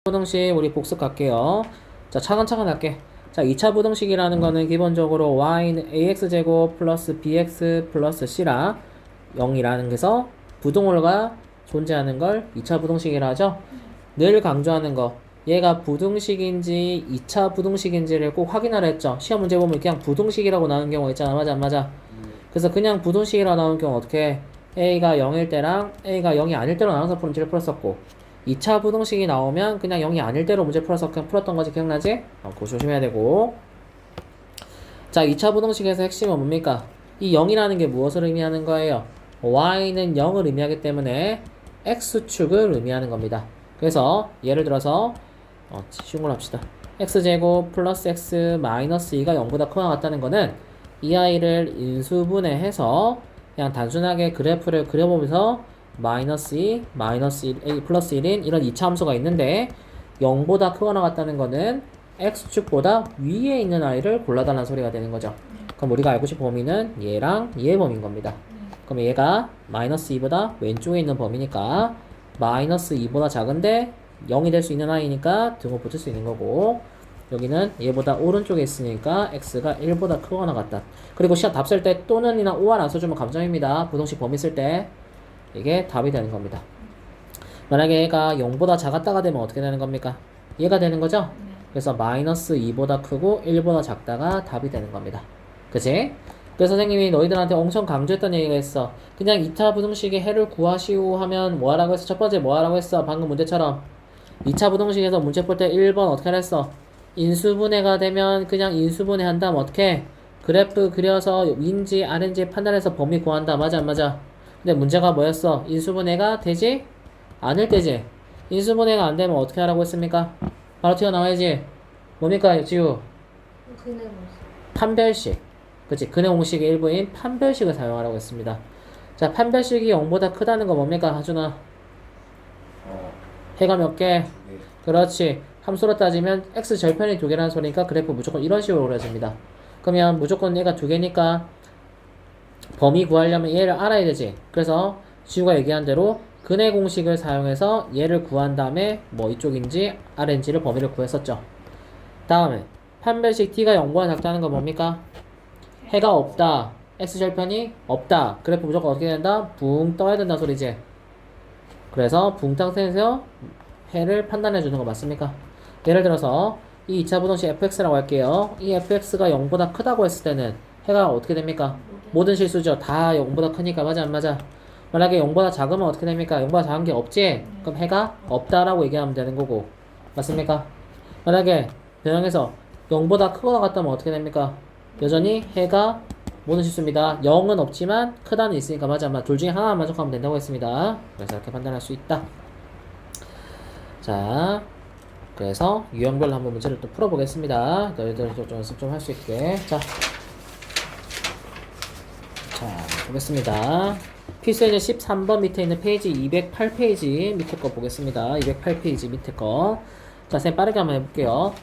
부등식 우리 복습할게요. 자, 차근차근 할게. 자, 2차 부등식이라는 거는 기본적으로 y는 ax제곱 플러스 bx 플러스 c라 0이라는 게서 부등호가 존재하는 걸 2차 부등식이라 하죠. 늘 강조하는 거. 얘가 부등식인지 2차 부등식인지를 꼭 확인하라 했죠. 시험 문제 보면 그냥 부등식이라고 나오는 경우가 있잖아. 맞아 안 맞아? 그래서 그냥 부등식이라고 나오는 경우 어떻게 해? a가 0일 때랑 a가 0이 아닐 때로 나눠서 문제를 풀었었고 2차 부등식이 나오면 그냥 0이 아닐 때로 문제 풀어서 그냥 풀었던 거지. 기억나지? 그거 조심해야 되고. 자, 2차 부등식에서 핵심은 뭡니까? 이 0이라는 게 무엇을 의미하는 거예요? y는 0을 의미하기 때문에 x축을 의미하는 겁니다. 그래서 예를 들어서 쉬운 걸 합시다. x제곱 플러스 x 마이너스 2가 0보다 크거나 같다는 거는 이 아이를 인수분해해서 그냥 단순하게 그래프를 그려보면서 마이너스 2, 마이너스 1, 플러스 1인 이런 2차 함수가 있는데 0보다 크거나 같다는 거는 x축보다 위에 있는 아이를 골라달라는 소리가 되는 거죠. 그럼 우리가 알고 싶은 범위는 얘랑 얘의 범위인 겁니다. 그럼 얘가 마이너스 2보다 왼쪽에 있는 범위니까 마이너스 2보다 작은데 0이 될 수 있는 아이니까 등호 붙을 수 있는 거고, 여기는 얘보다 오른쪽에 있으니까 x가 1보다 크거나 같다. 그리고 시험 답 쓸 때 또는이나 or 안 써주면 감점입니다. 부등식 범위 쓸 때 이게 답이 되는 겁니다. 만약에 얘가 0보다 작았다가 되면 어떻게 되는 겁니까? 얘가 되는 거죠? 그래서 마이너스 2보다 크고 1보다 작다가 답이 되는 겁니다. 그치? 그래서 선생님이 너희들한테 엄청 강조했던 얘기가 있어. 그냥 2차 부등식의 해를 구하시오 하면 뭐 하라고 했어? 첫 번째 뭐 하라고 했어? 방금 문제처럼 2차 부등식에서 문제 풀 때 1번 어떻게 했어? 인수분해가 되면 그냥 인수분해 한 다음 어떻게? 그래프 그려서 위인지 아래인지 판단해서 범위 구한다. 맞아 안 맞아? 근데 문제가 뭐였어? 인수분해가 되지? 않을 때지. 인수분해가 안 되면 어떻게 하라고 했습니까? 바로 튀어나와야지. 뭡니까 지우? 판별식. 그치? 근해 공식의 일부인 판별식을 사용하라고 했습니다. 자, 판별식이 0보다 크다는 거 뭡니까 하준아? 해가 몇 개? 그렇지. 함수로 따지면 x 절편이 두 개라는 소리니까 그래프 무조건 이런 식으로 그려집니다. 그러면 무조건 얘가 두 개니까 범위 구하려면 얘를 알아야 되지. 그래서 지우가 얘기한 대로 근해 공식을 사용해서 얘를 구한 다음에 뭐 이쪽인지 아래인지를 범위를 구했었죠. 다음에 판별식 t가 0보다 작다는 건 뭡니까? 해가 없다. x절편이 없다. 그래프 무조건 어떻게 된다? 붕 떠야 된다는 소리지. 그래서 붕 상태에서 해를 판단해 주는 거 맞습니까? 예를 들어서 이 2차 부등식 fx라고 할게요. 이 fx가 0보다 크다고 했을 때는 해가 어떻게 됩니까? 모든 실수죠. 다 0보다 크니까. 맞아 안 맞아? 만약에 0보다 작으면 어떻게 됩니까? 0보다 작은 게 없지? 그럼 해가 없다라고 얘기하면 되는 거고. 맞습니까? 만약에 변형해서 0보다 크거나 같다면 어떻게 됩니까? 여전히 해가 모든 실수입니다. 0은 없지만 크다는 있으니까 맞아 안 맞아? 둘 중에 하나만 만족하면 된다고 했습니다. 그래서 이렇게 판단할 수 있다. 자, 그래서 유형별로 한번 문제를 또 풀어보겠습니다. 너희들 좀 연습 좀 할 수 있게. 자, 보겠습니다. 필수에는 13번 밑에 있는 페이지 208페이지 밑에 거 보겠습니다. 208페이지 밑에 거. 자, 쌤 빠르게 한번 해볼게요.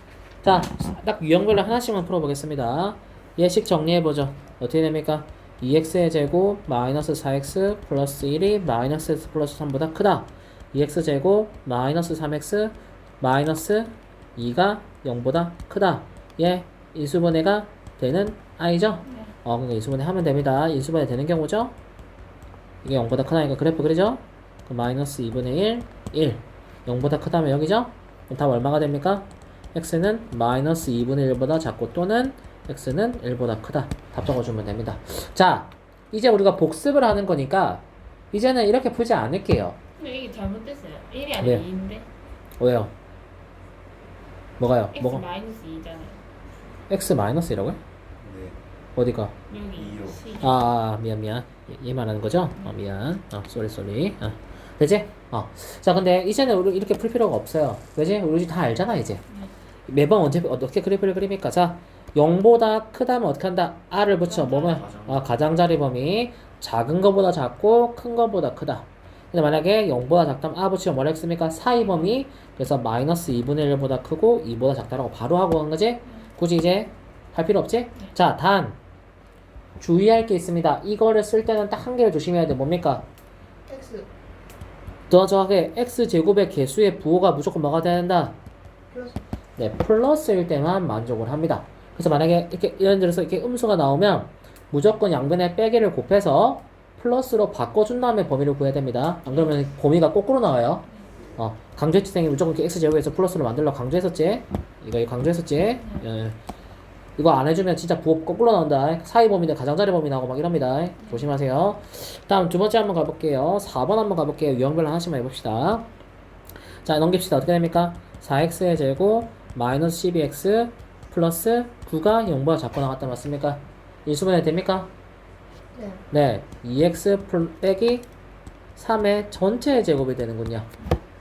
자, 딱 유형별로 하나씩만 풀어보겠습니다. 예식 정리해보죠. 어떻게 됩니까? 2x의 제곱 마이너스 4x 플러스 1이 마이너스 x 플러스 3보다 크다. 2x 제곱 마이너스 3x 마이너스 2가 0보다 크다. 예, 인수분해가 되는 i죠? 그러니까 인수분해 하면 됩니다. 인수분해 되는 경우죠? 이게 0보다 크다니까 그래프 그리죠? 그럼 마이너스 2분의 1, 1. 0보다 크다면 여기죠? 그럼 답 얼마가 됩니까? x는 마이너스 2분의 1보다 작고 또는 x는 1보다 크다. 답 적어주면 됩니다. 자, 이제 우리가 복습을 하는 거니까 이제는 이렇게 풀지 않을게요. 근데 이게 잘못됐어요. 1이 아니라 2인데. 왜요? 뭐가요? x 뭐가? 마이너스 2잖아요. x 마이너스이라고요? 네. 어디가? 여기 이요. C. 미안. 얘 말하는 거죠? 미안. 쏘리. 되지? 자, 근데 이제는 우리 이렇게 풀 필요가 없어요. 그지? 우리 다 알잖아, 이제. 매번 어떻게 그래프를 그립니까? 자, 0보다 크다면 어떻게 한다? r을 붙여. 뭐면? 가장자리 범위. 작은 거보다 작고 큰 거보다 크다. 근데 만약에 0보다 작다면 r 붙이면 뭐라 했습니까? 사이 범위. 그래서 마이너스 2분의 1보다 크고 2보다 작다라고 바로 하고 간 거지? 굳이 이제 할 필요 없지? 자, 단 주의할 게 있습니다. 이거를 쓸 때는 딱 한 개를 조심해야 돼. 뭡니까? x 더 정확하게 x제곱의 개수의 부호가 무조건 뭐가 돼야 된다? 플러스. 네, 플러스일 때만 만족을 합니다. 그래서 만약에 이렇게 예를 들어서 이렇게 음수가 나오면 무조건 양변에 빼기를 곱해서 플러스로 바꿔준 다음에 범위를 구해야 됩니다. 안 그러면 범위가 거꾸로 나와요. 강조했지 쌤이 무조건 이렇게 x제곱에서 플러스로 만들려고 강조했었지? 이거 강조했었지? 예. 이거 안 해주면 진짜 부호 거꾸로 나온다. 사이 범위인데 가장자리 범위 나오고 막 이럽니다. 조심하세요. 다음 두 번째 한번 가볼게요. 4번 한번 가볼게요. 유형별로 하나씩만 해봅시다. 자, 넘깁시다. 어떻게 됩니까? 4x의 제곱 마이너스 12x 플러스 9가 0보다 작고 나갔다 맞습니까? 인수분해 됩니까? 네. 네. 2x 빼기 3의 전체의 제곱이 되는군요.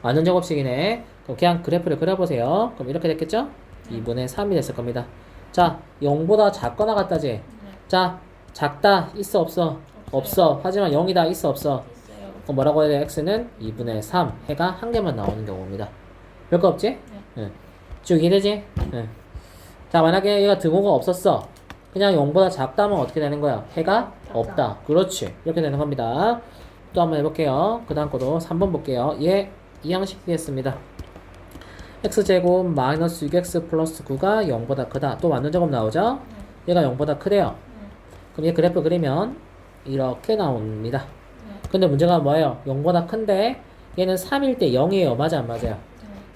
완전 제곱식이네. 그럼 그냥 그래프를 그려보세요. 그럼 이렇게 됐겠죠? 2분의 3이 됐을 겁니다. 자, 0보다 작거나 같다지? 자, 작다. 있어 없어? 없어. 하지만 0이다. 있어 없어? 있어요. 그럼 뭐라고 해야 돼? x는 2분의 3 해가 한 개만 나오는 경우입니다. 별거 없지? 네. 쭉 이해되지? 네. 자, 만약에 얘가 등호가 없었어. 그냥 0보다 작다면 어떻게 되는 거야? 해가 없다. 그렇지. 이렇게 되는 겁니다. 또 한번 해볼게요. 그 다음 거도 3번 볼게요. 얘 이항시키겠습니다. x제곱 마이너스 6x 플러스 9가 0보다 크다. 또 완전 제곱 나오죠? 얘가 0보다 크대요. 그럼 얘 그래프 그리면 이렇게 나옵니다. 근데 문제가 뭐예요? 0보다 큰데 얘는 3일 때 0이에요. 맞아 안 맞아요?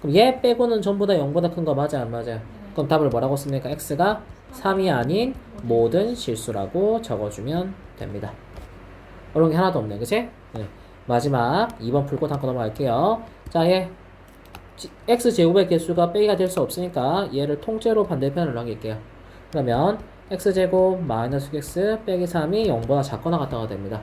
그럼 얘 빼고는 전부 다 0보다 큰 거 맞아 안 맞아요? 그럼 답을 뭐라고 씁니까? x가 3이 아닌 모든 실수라고 적어주면 됩니다. 어려운 게 하나도 없네. 그치? 네. 마지막 2번 풀고 담고 넘어갈게요. 자, 얘 x제곱의 개수가 빼기가 될 수 없으니까 얘를 통째로 반대편으로 남길게요. 그러면 x제곱 마이너스 6x 빼기 3이 0보다 작거나 같다가 됩니다.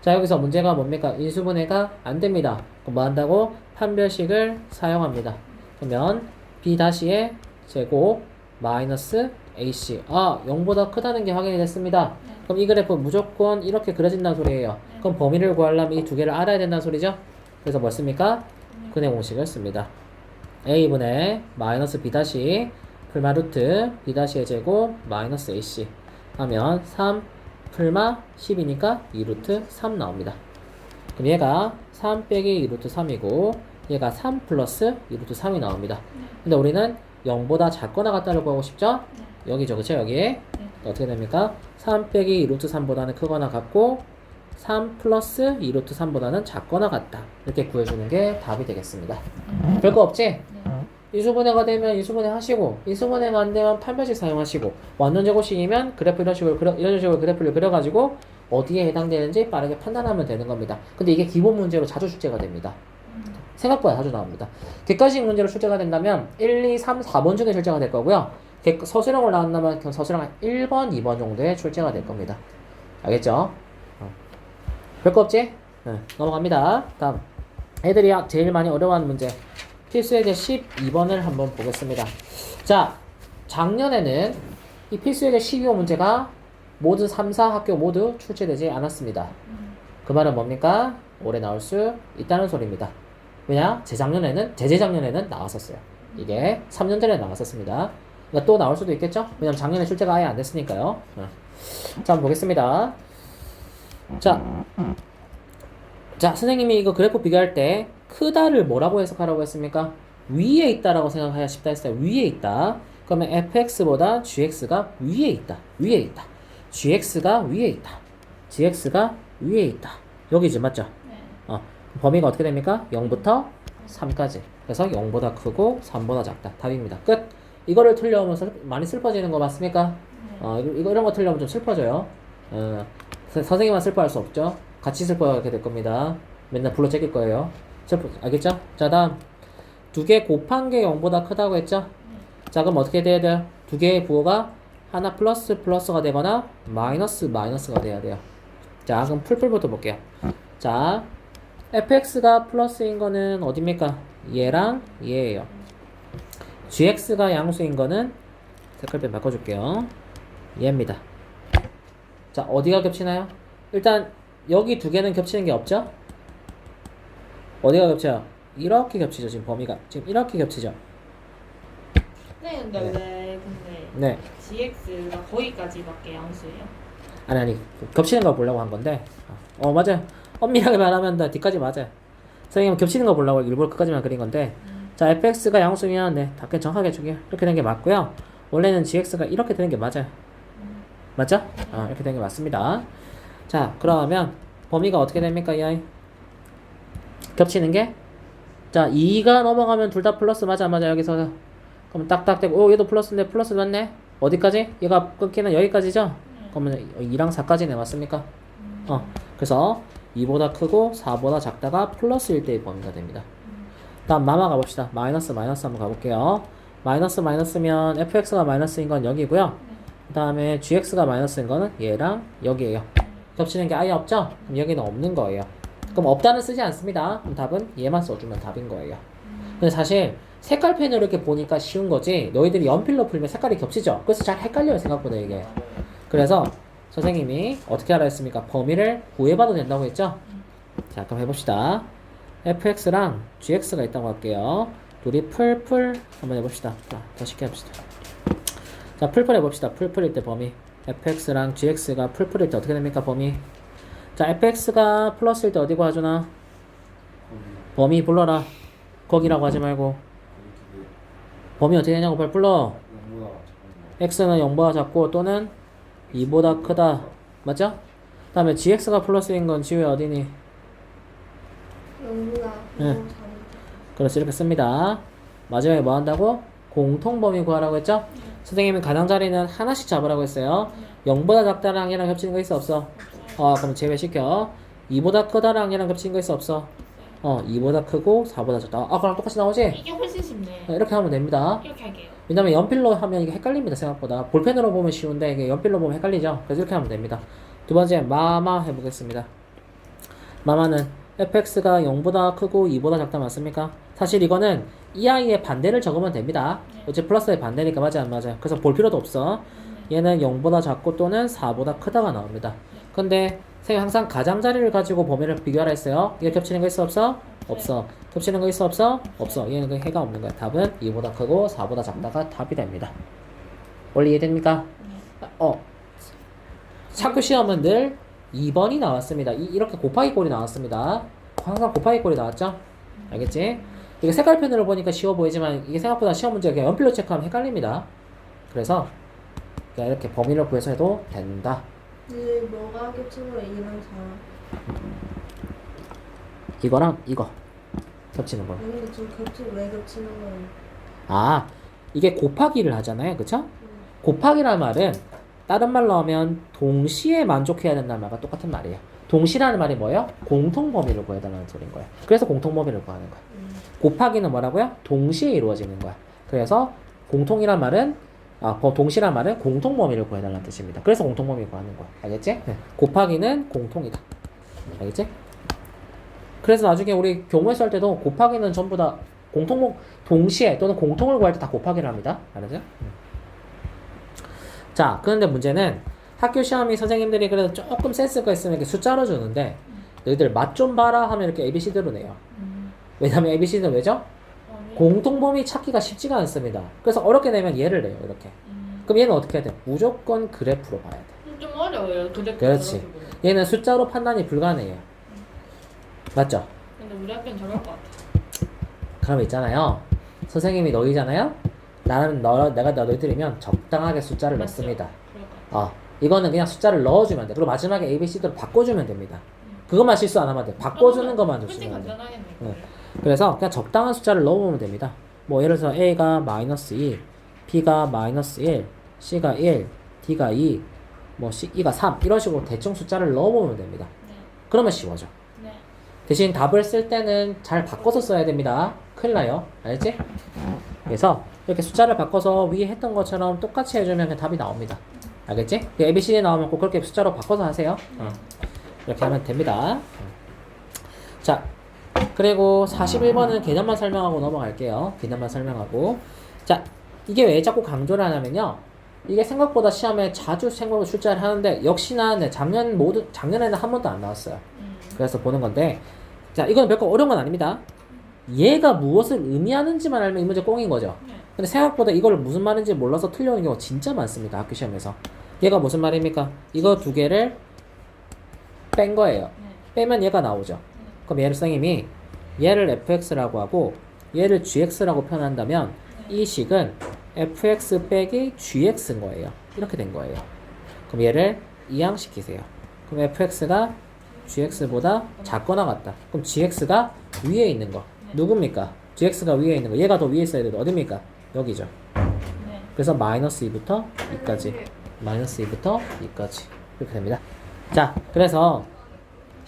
자, 여기서 문제가 뭡니까? 인수분해가 안 됩니다. 그럼 뭐 한다고? 판별식을 사용합니다. 그러면 b-의 제곱 마이너스 ac 0보다 크다는 게 확인이 됐습니다. 그럼 이 그래프 무조건 이렇게 그려진다는 소리예요. 그럼 범위를 구하려면 이 두 개를 알아야 된다는 소리죠? 그래서 뭐 씁니까? 근해 공식을 씁니다. a분의 마이너스 b- 풀마 루트 b-의 제곱 마이너스 ac 하면 3 풀마 10이니까 2루트 3 나옵니다. 그럼 얘가 3 빼기 2루트 3이고 얘가 3 플러스 2루트 3이 나옵니다. 근데 우리는 0보다 작거나 같다를 구하고 싶죠? 여기죠. 그쵸? 여기에 어떻게 됩니까? 3 빼기 2루트 3보다는 크거나 같고 3 플러스 2루트 3보다는 작거나 같다. 이렇게 구해주는 게 답이 되겠습니다. 별거 없지? 인수분해가 되면 인수분해 하시고 인수분해가 안 되면 판별식 사용하시고 완전 제곱식이면 그래프 이런 식으로 그래프를 그려가지고 어디에 해당되는지 빠르게 판단하면 되는 겁니다. 근데 이게 기본 문제로 자주 출제가 됩니다. 생각보다 자주 나옵니다. 객관식 문제로 출제가 된다면 1, 2, 3, 4번 중에 출제가 될 거고요. 서술형으로 나온다면 그럼 서술형 1번, 2번 정도에 출제가 될 겁니다. 알겠죠? 별거 없지? 넘어갑니다. 다음 애들이 제일 많이 어려워하는 문제 필수예제 12번을 한번 보겠습니다. 자, 작년에는 이 필수예제 12호 문제가 모든 3, 4 학교 모두 출제되지 않았습니다. 그 말은 뭡니까? 올해 나올 수 있다는 소리입니다. 왜냐? 재작년에는 나왔었어요. 이게 3년 전에 나왔었습니다. 그러니까 또 나올 수도 있겠죠? 왜냐면 작년에 출제가 아예 안 됐으니까요. 자, 한번 보겠습니다. 자, 선생님이 이거 그래프 비교할 때 크다를 뭐라고 해석하라고 했습니까? 위에 있다라고 생각해야 쉽다 했어요. 위에 있다. 그러면 fx보다 gx가 위에 있다. 위에 있다. gx가 위에 있다. gx가 위에 있다. 여기지 맞죠? 범위가 어떻게 됩니까? 0부터 3까지. 그래서 0보다 크고 3보다 작다. 답입니다. 끝. 이거를 틀려오면 많이 슬퍼지는 거 맞습니까? 이런 거 틀려오면 좀 슬퍼져요. 선생님만 슬퍼할 수 없죠. 같이 슬퍼하게 될 겁니다. 맨날 불러 제낄 거예요. 알겠죠? 자, 다음 두 개 곱한 게 0보다 크다고 했죠? 자, 그럼 어떻게 돼야 돼요? 두 개의 부호가 하나 플러스가 되거나 마이너스가 돼야 돼요. 자, 그럼 풀풀부터 볼게요. 자, fx가 플러스인 거는 어디입니까? 얘랑 얘예요. gx가 양수인 거는 색깔펜 바꿔줄게요. 얘입니다. 자, 어디가 겹치나요? 일단 여기 두 개는 겹치는 게 없죠? 어디가 겹쳐요? 이렇게 겹치죠. 지금 범위가 지금 이렇게 겹치죠. 네, 근데 네. 왜 네. GX가 거기까지밖에 양수예요? 아니 겹치는 걸 보려고 한 건데 맞아요. 엄밀하게 말하면 다 뒤까지 맞아요. 선생님은 겹치는 거 보려고 일부러 끝까지만 그린 건데 자 fx가 양수면 네 답변 정확하게 주게 이렇게 된 게 맞고요. 원래는 gx가 이렇게 되는 게 맞아요. 맞죠? 이렇게 되는 게 맞습니다. 자 그러면 범위가 어떻게 됩니까 이 아이? 겹치는 게 자 2가 넘어가면 둘 다 플러스 맞아 여기서 그러면 딱딱 되고 얘도 플러스인데 플러스 맞네 어디까지? 얘가 끊기는 여기까지죠? 그러면 2랑 4까지네 맞습니까? 그래서 2보다 크고 4보다 작다가 플러스일 때의 범위가 됩니다. 다음 마마 가봅시다. 마이너스 한번 가볼게요. 마이너스면 fx가 마이너스인 건 여기고요. 그 다음에 gx가 마이너스인 거는 얘랑 여기에요. 겹치는 게 아예 없죠? 그럼 여기는 없는 거예요. 그럼 없다는 쓰지 않습니다. 그럼 답은 얘만 써주면 답인 거예요. 근데 사실 색깔펜으로 이렇게 보니까 쉬운 거지 너희들이 연필로 풀면 색깔이 겹치죠? 그래서 잘 헷갈려요 생각보다 이게. 그래서 선생님이 어떻게 하라 했습니까? 범위를 구해봐도 된다고 했죠? 자 그럼 해봅시다. fx랑 gx가 있다고 할게요. 둘이 풀 한번 해봅시다. 자, 더 쉽게 해봅시다. 자 풀 해봅시다. 풀일 때 범위 fx랑 gx가 풀일 때 어떻게 됩니까 범위? 자 fx가 플러스일 때 어디고 하주나? 범위 불러라. 거기라고 하지 말고 범위 어떻게 되냐고 빨리 불러. x는 0보다 작고 또는 2보다 크다 맞죠? 그 다음에 gx가 플러스인 건 지우야 어디니? 0보다 네. 그렇지 이렇게 씁니다. 마지막에 뭐 한다고? 공통범위 구하라고 했죠? 선생님은 가장자리는 하나씩 잡으라고 했어요. 0보다 작다랑 얘랑 겹치는 거 있어 없어? 그럼 제외시켜. 2보다 크다랑 얘랑 겹치는 거 있어 없어? 2보다 크고 4보다 작다. 그럼 똑같이 나오지? 이게 훨씬 쉽네. 이렇게 하면 됩니다. 이렇게 할게요. 왜냐면 연필로 하면 이게 헷갈립니다 생각보다. 볼펜으로 보면 쉬운데 이게 연필로 보면 헷갈리죠? 그래서 이렇게 하면 됩니다. 두 번째 마마 해보겠습니다. 마마는 fx가 0보다 크고 2보다 작다 맞습니까? 사실 이거는 이 아이의 반대를 적으면 됩니다. 어째 플러스의 반대니까 맞아 안 맞아요? 그래서 볼 필요도 없어. 얘는 0보다 작고 또는 4보다 크다가 나옵니다. 근데 선생님 항상 가장자리를 가지고 범위를 비교하라 했어요. 이게 겹치는 거 있어 없어? 없어. 겹치는 거 있어 없어? 없어. 얘는 그 해가 없는 거야. 답은 2보다 크고 4보다 작다가 답이 됩니다. 원래 이해됩니까? 학교 시험은 늘 2번이 나왔습니다. 이렇게 곱하기 꼴이 나왔습니다. 항상 곱하기 꼴이 나왔죠? 알겠지? 이게 색깔펜으로 보니까 쉬워 보이지만 이게 생각보다 시험 문제가 그냥 연필로 체크하면 헷갈립니다. 그래서 그냥 이렇게 범위를 구해서 해도 된다. 뭐가 겹치는 거야 2랑 4? 이거랑 이거 겹치는 거. 근데 지금 왜 겹치는 거야? 이게 곱하기를 하잖아요. 그쵸? 곱하기라는 말은 다른 말로 하면 동시에 만족해야 된다는 말과 똑같은 말이에요. 동시라는 말이 뭐예요? 공통범위를 구해달라는 소리인 거예요. 그래서 공통범위를 구하는 거야. 곱하기는 뭐라고요? 동시에 이루어지는 거야. 그래서 공통이란 말은 동시란 말은 공통범위를 구해달라는 뜻입니다. 그래서 공통범위 구하는 거야. 알겠지? 네. 곱하기는 공통이다. 알겠지? 그래서 나중에 우리 경우에서 할 때도 곱하기는 전부 다 동시에 또는 공통을 구할 때 다 곱하기를 합니다. 알았죠? 자, 그런데 문제는 학교 시험이 선생님들이 그래도 조금 센스가 있으면 이렇게 숫자로 주는데 너희들 맛 좀 봐라 하면 이렇게 ABC대로 내요. 왜냐면 ABC는 왜죠? 공통범위 찾기가 쉽지가 않습니다. 그래서 어렵게 내면 얘를 내요. 이렇게. 그럼 얘는 어떻게 해야 돼? 무조건 그래프로 봐야 돼. 좀 어려워요. 그렇지. 얘는 숫자로 판단이 불가능해요. 맞죠? 근데 우리 학교는 저럴 것 같아. 그럼 있잖아요. 선생님이 너희잖아요. 내가 너희들이면 적당하게 숫자를 맞죠? 넣습니다. 그럴 것 같아. 이거는 그냥 숫자를 넣어주면 돼. 그리고 마지막에 ABC대로 바꿔주면 됩니다. 그것만 실수 안 하면 돼. 바꿔주는 것만 훨씬 조심하면 돼. 간단하겠네. 응. 그래서 그냥 적당한 숫자를 넣어보면 됩니다. 뭐 예를 들어서 A가 마이너스 2, B가 마이너스 1, C가 1, D가 2, 뭐 E가 3 이런 식으로 대충 숫자를 넣어보면 됩니다. 네. 그러면 쉬워져. 네. 대신 답을 쓸 때는 잘 바꿔서 써야 됩니다. 큰일 나요. 알겠지? 그래서 이렇게 숫자를 바꿔서 위에 했던 것처럼 똑같이 해주면 그냥 답이 나옵니다. 알겠지? ABCD 나오면 꼭 그렇게 숫자로 바꿔서 하세요. 이렇게 하면 됩니다. 자, 그리고 41번은 개념만 설명하고 넘어갈게요. 개념만 설명하고. 자, 이게 왜 자꾸 강조를 하냐면요. 이게 생각보다 시험에 자주 생각보다 출제를 하는데 역시나 작년에는 한 번도 안 나왔어요. 그래서 보는 건데, 자, 이건 별거 어려운 건 아닙니다. 얘가 무엇을 의미하는지만 알면 이 문제 꽁인 거죠. 근데 생각보다 이걸 무슨 말인지 몰라서 틀려오는 경우가 진짜 많습니다. 학교 시험에서. 얘가 무슨 말입니까? 이거 두 개를 뺀 거예요. 빼면 얘가 나오죠. 그럼 얘를 선생님이 얘를 fx라고 하고 얘를 gx라고 표현한다면 이 식은 fx 빼기 gx인 거예요. 이렇게 된 거예요. 그럼 얘를 이항시키세요. 그럼 fx가 gx보다 작거나 같다. 그럼 gx가 위에 있는 거 누굽니까? gx가 위에 있는 거 얘가 더 위에 있어야 돼도 어딥니까? 여기죠. 네. 그래서 마이너스 2부터 2까지 마이너스 2부터 2까지 이렇게 됩니다. 자, 그래서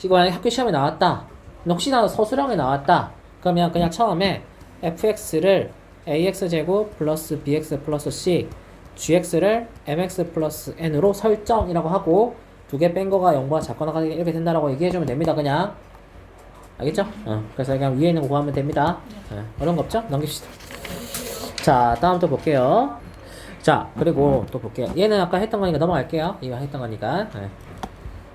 이거 만약에 학교 시험에 나왔다. 혹시나 서술형에 나왔다. 그러면 그냥 처음에 fx를 ax제곱 플러스 bx 플러스 c gx를 mx 플러스 n으로 설정이라고 하고 두 개 뺀 거가 0보다 작거나 같다 이렇게 된다라고 얘기해주면 됩니다. 그냥 알겠죠? 그래서 그냥 위에 있는 거 구하면 됩니다. 어려운 거 없죠? 넘깁시다. 자, 다음 또 볼게요. 자, 그리고 또 볼게요. 얘는 아까 했던 거니까 넘어갈게요. 이거 했던 거니까.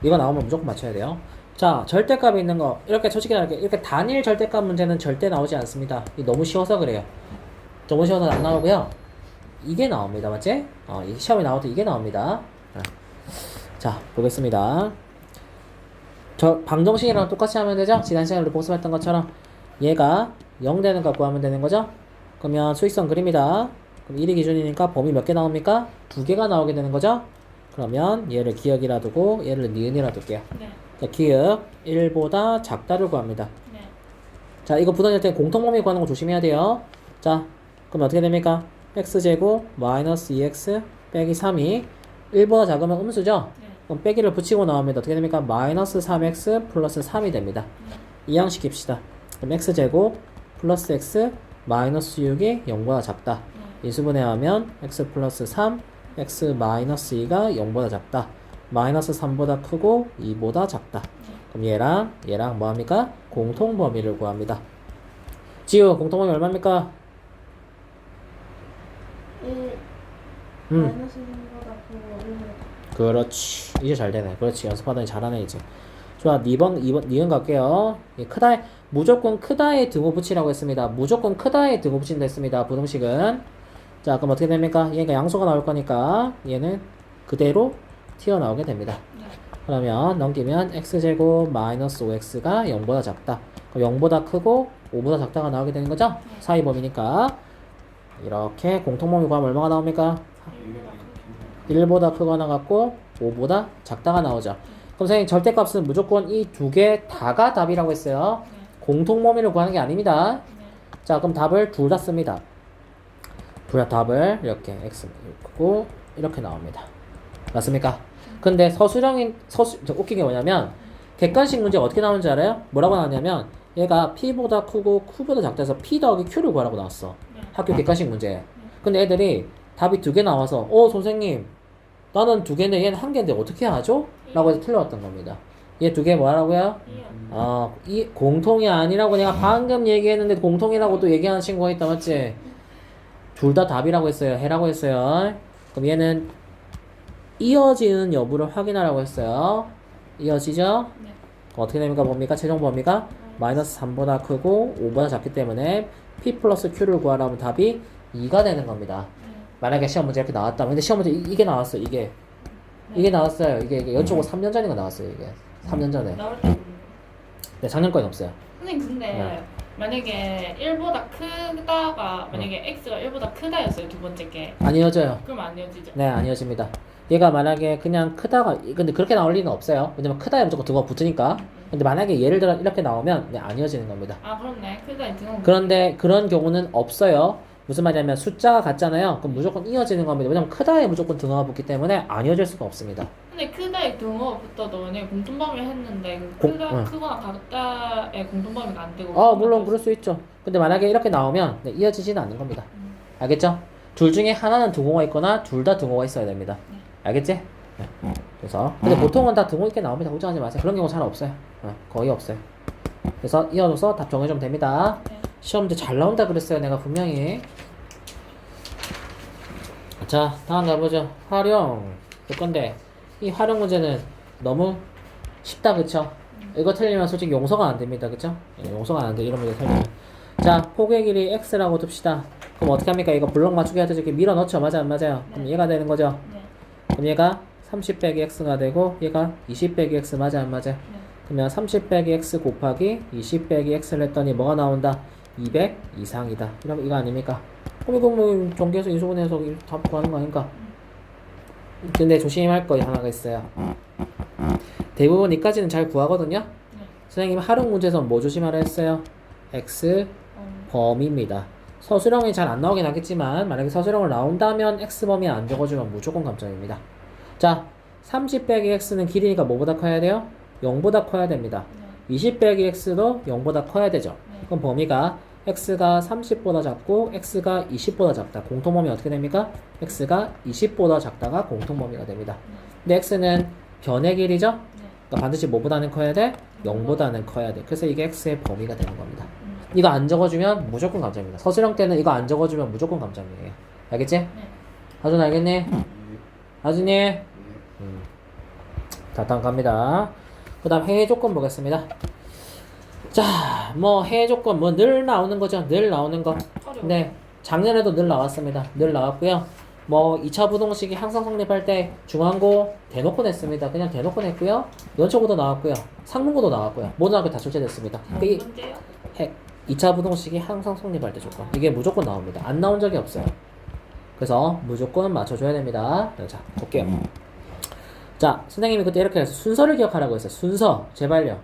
이거 나오면 무조건 맞춰야 돼요. 자, 절대값이 있는 거. 이렇게 솔직히 이렇게 단일 절대값 문제는 절대 나오지 않습니다. 이게 너무 쉬워서 그래요. 너무 쉬워서 안 나오고요. 이게 나옵니다. 맞지? 이 시험에 나올 때 이게 나옵니다. 자, 보겠습니다. 저 방정식이랑 똑같이 하면 되죠? 지난 시간에 복습했던 것처럼 얘가 0 되는 값 구하면 되는 거죠? 그러면 수익선 그립니다. 그럼 1이 기준이니까 범위 몇 개 나옵니까? 2개가 나오게 되는 거죠? 그러면 얘를 기억이라 두고 얘를 니은이라 둘게요. 네. 자, 기억 1보다 작다를 구합니다. 네. 자, 이거 부동일 때 공통범위 구하는 거 조심해야 돼요. 자, 그럼 어떻게 됩니까? x제곱 마이너스 2x 빼기 3이 1보다 작으면 음수죠? 네. 그럼 빼기를 붙이고 나오면 어떻게 됩니까? 마이너스 3x 플러스 3이 됩니다. 이항시킵시다. 그럼 x제곱 플러스 x 마이너스 6이 0보다 작다. 인수분해하면 x 플러스 3, x 마이너스 2가 0보다 작다. 마이너스 3보다 크고 2보다 작다. 그럼 얘랑 뭐합니까? 공통범위를 구합니다. 지우 공통범위 얼마입니까? 1 마이너스 3보다 크고 1보다 그렇지. 이제 잘 되네. 그렇지. 연습하더니 잘하네 이제. 좋아. 2번 갈게요. 크다 무조건 크다에 등호 붙이라고 했습니다. 무조건 크다에 등호 붙인다 했습니다. 부등식은. 자, 그럼 어떻게 됩니까? 얘가 양수가 나올 거니까 얘는 그대로 튀어나오게 됩니다. 그러면 넘기면 x제곱 마이너스 5x가 0보다 작다. 그럼 0보다 크고 5보다 작다가 나오게 되는 거죠? 사이범위니까. 이렇게 공통범위 구하면 얼마가 나옵니까? 1보다 크거나 같고 5보다 작다가 나오죠. 그럼 선생님 절대값은 무조건 이 두 개 다가 답이라고 했어요. 공통범위를 구하는 게 아닙니다. 자, 그럼 답을 둘 다 씁니다. 둘 다 답을 이렇게 x 고 이렇게 나옵니다. 맞습니까? 근데 웃긴 게 뭐냐면 객관식 문제가 어떻게 나오는지 알아요? 뭐라고 나왔냐면 얘가 p보다 크고 q보다 작다 해서 p 더하기 q를 구하라고 나왔어. 학교 객관식 문제. 근데 애들이 답이 두 개 나와서 선생님 나는 두 개인데 얘는 한 개인데 어떻게 하죠? 라고 해서 틀려왔던 겁니다. 얘 두 개 뭐라고요? 이 공통이 아니라고 내가 방금 얘기했는데 공통이라고 또 얘기하는 친구가 있다 맞지? 둘 다 답이라고 했어요. 해라고 했어요. 그럼 얘는 이어지는 여부를 확인하라고 했어요. 이어지죠? 네. 어떻게 됩니까? 뭡니까? 최종 범위가 마이너스 3보다 크고 5보다 작기 때문에 p 플러스 q를 구하라면 답이 2가 되는 겁니다. 만약에 시험 문제 이렇게 나왔다. 근데 시험 문제 이게 나왔어요. 이게 나왔어요. 이게 연초고 3년 전인가 나왔어요. 이게 3년 전에. 나올 때 네, 작년 거는 없어요. 선생님 근데 네. 만약에 1보다 크다가 만약에 x가 1보다 크다였어요 두 번째 게 안 이어져요. 그럼 안 이어지죠? 네, 안 이어집니다. 얘가 만약에 그냥 크다가 근데 그렇게 나올 리는 없어요. 왜냐면 크다에 무조건 등호가 붙으니까. 근데 만약에 예를 들어 이렇게 나오면 안 이어지는 겁니다. 아 그렇네 크다 등호 그런데 그런 경우는 없어요. 무슨 말이냐면 숫자가 같잖아요. 그럼 무조건 이어지는 겁니다. 왜냐면 크다에 무조건 등호가 붙기 때문에 안 이어질 수가 없습니다. 근데 크다의 등호가 붙어도 만약에 공통범위를 했는데 응. 크거나 같다의 공통범위가 안 되고 물론 그럴 수 있죠. 근데 만약에 이렇게 나오면 이어지지는 않는 겁니다. 알겠죠? 둘 중에 하나는 등호가 있거나 둘 다 등호가 있어야 됩니다. 알겠지? 네. 그래서 근데 보통은 다 등호 있게 나옵니다. 걱정하지 마세요. 그런 경우 잘 없어요. 거의 없어요. 그래서 이어져서 답 정해주면 됩니다. 네. 시험 문제 잘 나온다 그랬어요. 내가 분명히. 자, 다음 가보죠. 활용. 볼 건데 이 활용 문제는 너무 쉽다, 그쵸? 이거 틀리면 솔직히 용서가 안 됩니다, 그쵸? 용서가 안 돼. 이런 문제 틀리면. 자, 폭의 길이 x라고 둡시다. 그럼 어떻게 합니까? 이거 블록 맞추기 하듯이 이렇게 밀어 넣죠. 맞아, 안 맞아요? 그럼 얘가 되는 거죠. 네. 그럼 얘가 30 빼기 x가 되고 얘가 20 빼기 x 맞아, 안 맞아? 그러면 30 빼기 x 곱하기 20 빼기 x를 했더니 뭐가 나온다? 200 이상이다. 이거 아닙니까? 그럼 이거 뭐 전개해서 인수분해해서 답 구하는 거 아닌가? 근데 조심할 거 하나가 있어요. 대부분 이까지는 잘 구하거든요. 선생님 활용 문제에서 뭐 조심하라 했어요? x 범위입니다. 서술형이 잘 안 나오긴 하겠지만 만약에 서술형을 나온다면 x 범위 안 적어주면 무조건 감점입니다. 자, 30 빼기 x는 길이니까 뭐보다 커야 돼요? 0보다 커야 됩니다. 20 빼기 x도 0보다 커야 되죠. 그럼 범위가 x가 30보다 작고 x가 20보다 작다. 공통범위 어떻게 됩니까? x가 20보다 작다가 공통범위가 됩니다. 근데 x는 변의 길이죠? 그러니까 반드시 뭐보다는 커야 돼? 0보다는 커야 돼. 그래서 이게 x의 범위가 되는 겁니다. 이거 안 적어주면 무조건 감점입니다. 서술형 때는 이거 안 적어주면 무조건 감점이에요. 알겠지? 하준 알겠니? 하준이? 다음 갑니다. 그 다음 해외 조건 보겠습니다. 자, 뭐 해외 조건 뭐 늘 나오는 거죠. 늘 나오는 거. 네, 작년에도 늘 나왔습니다. 늘 나왔고요. 뭐 2차 부동식이 항상 성립할 때 중앙고 대놓고 냈습니다. 그냥 대놓고 냈고요. 연초고도 나왔고요. 상문고도 나왔고요. 모든 학교 다 출제됐습니다. 이 2차 부동식이 항상 성립할 때 조건. 이게 무조건 나옵니다. 안 나온 적이 없어요. 그래서 무조건 맞춰줘야 됩니다. 자, 볼게요. 자, 선생님이 그때 이렇게 해서 순서를 기억하라고 했어요. 순서, 제발요.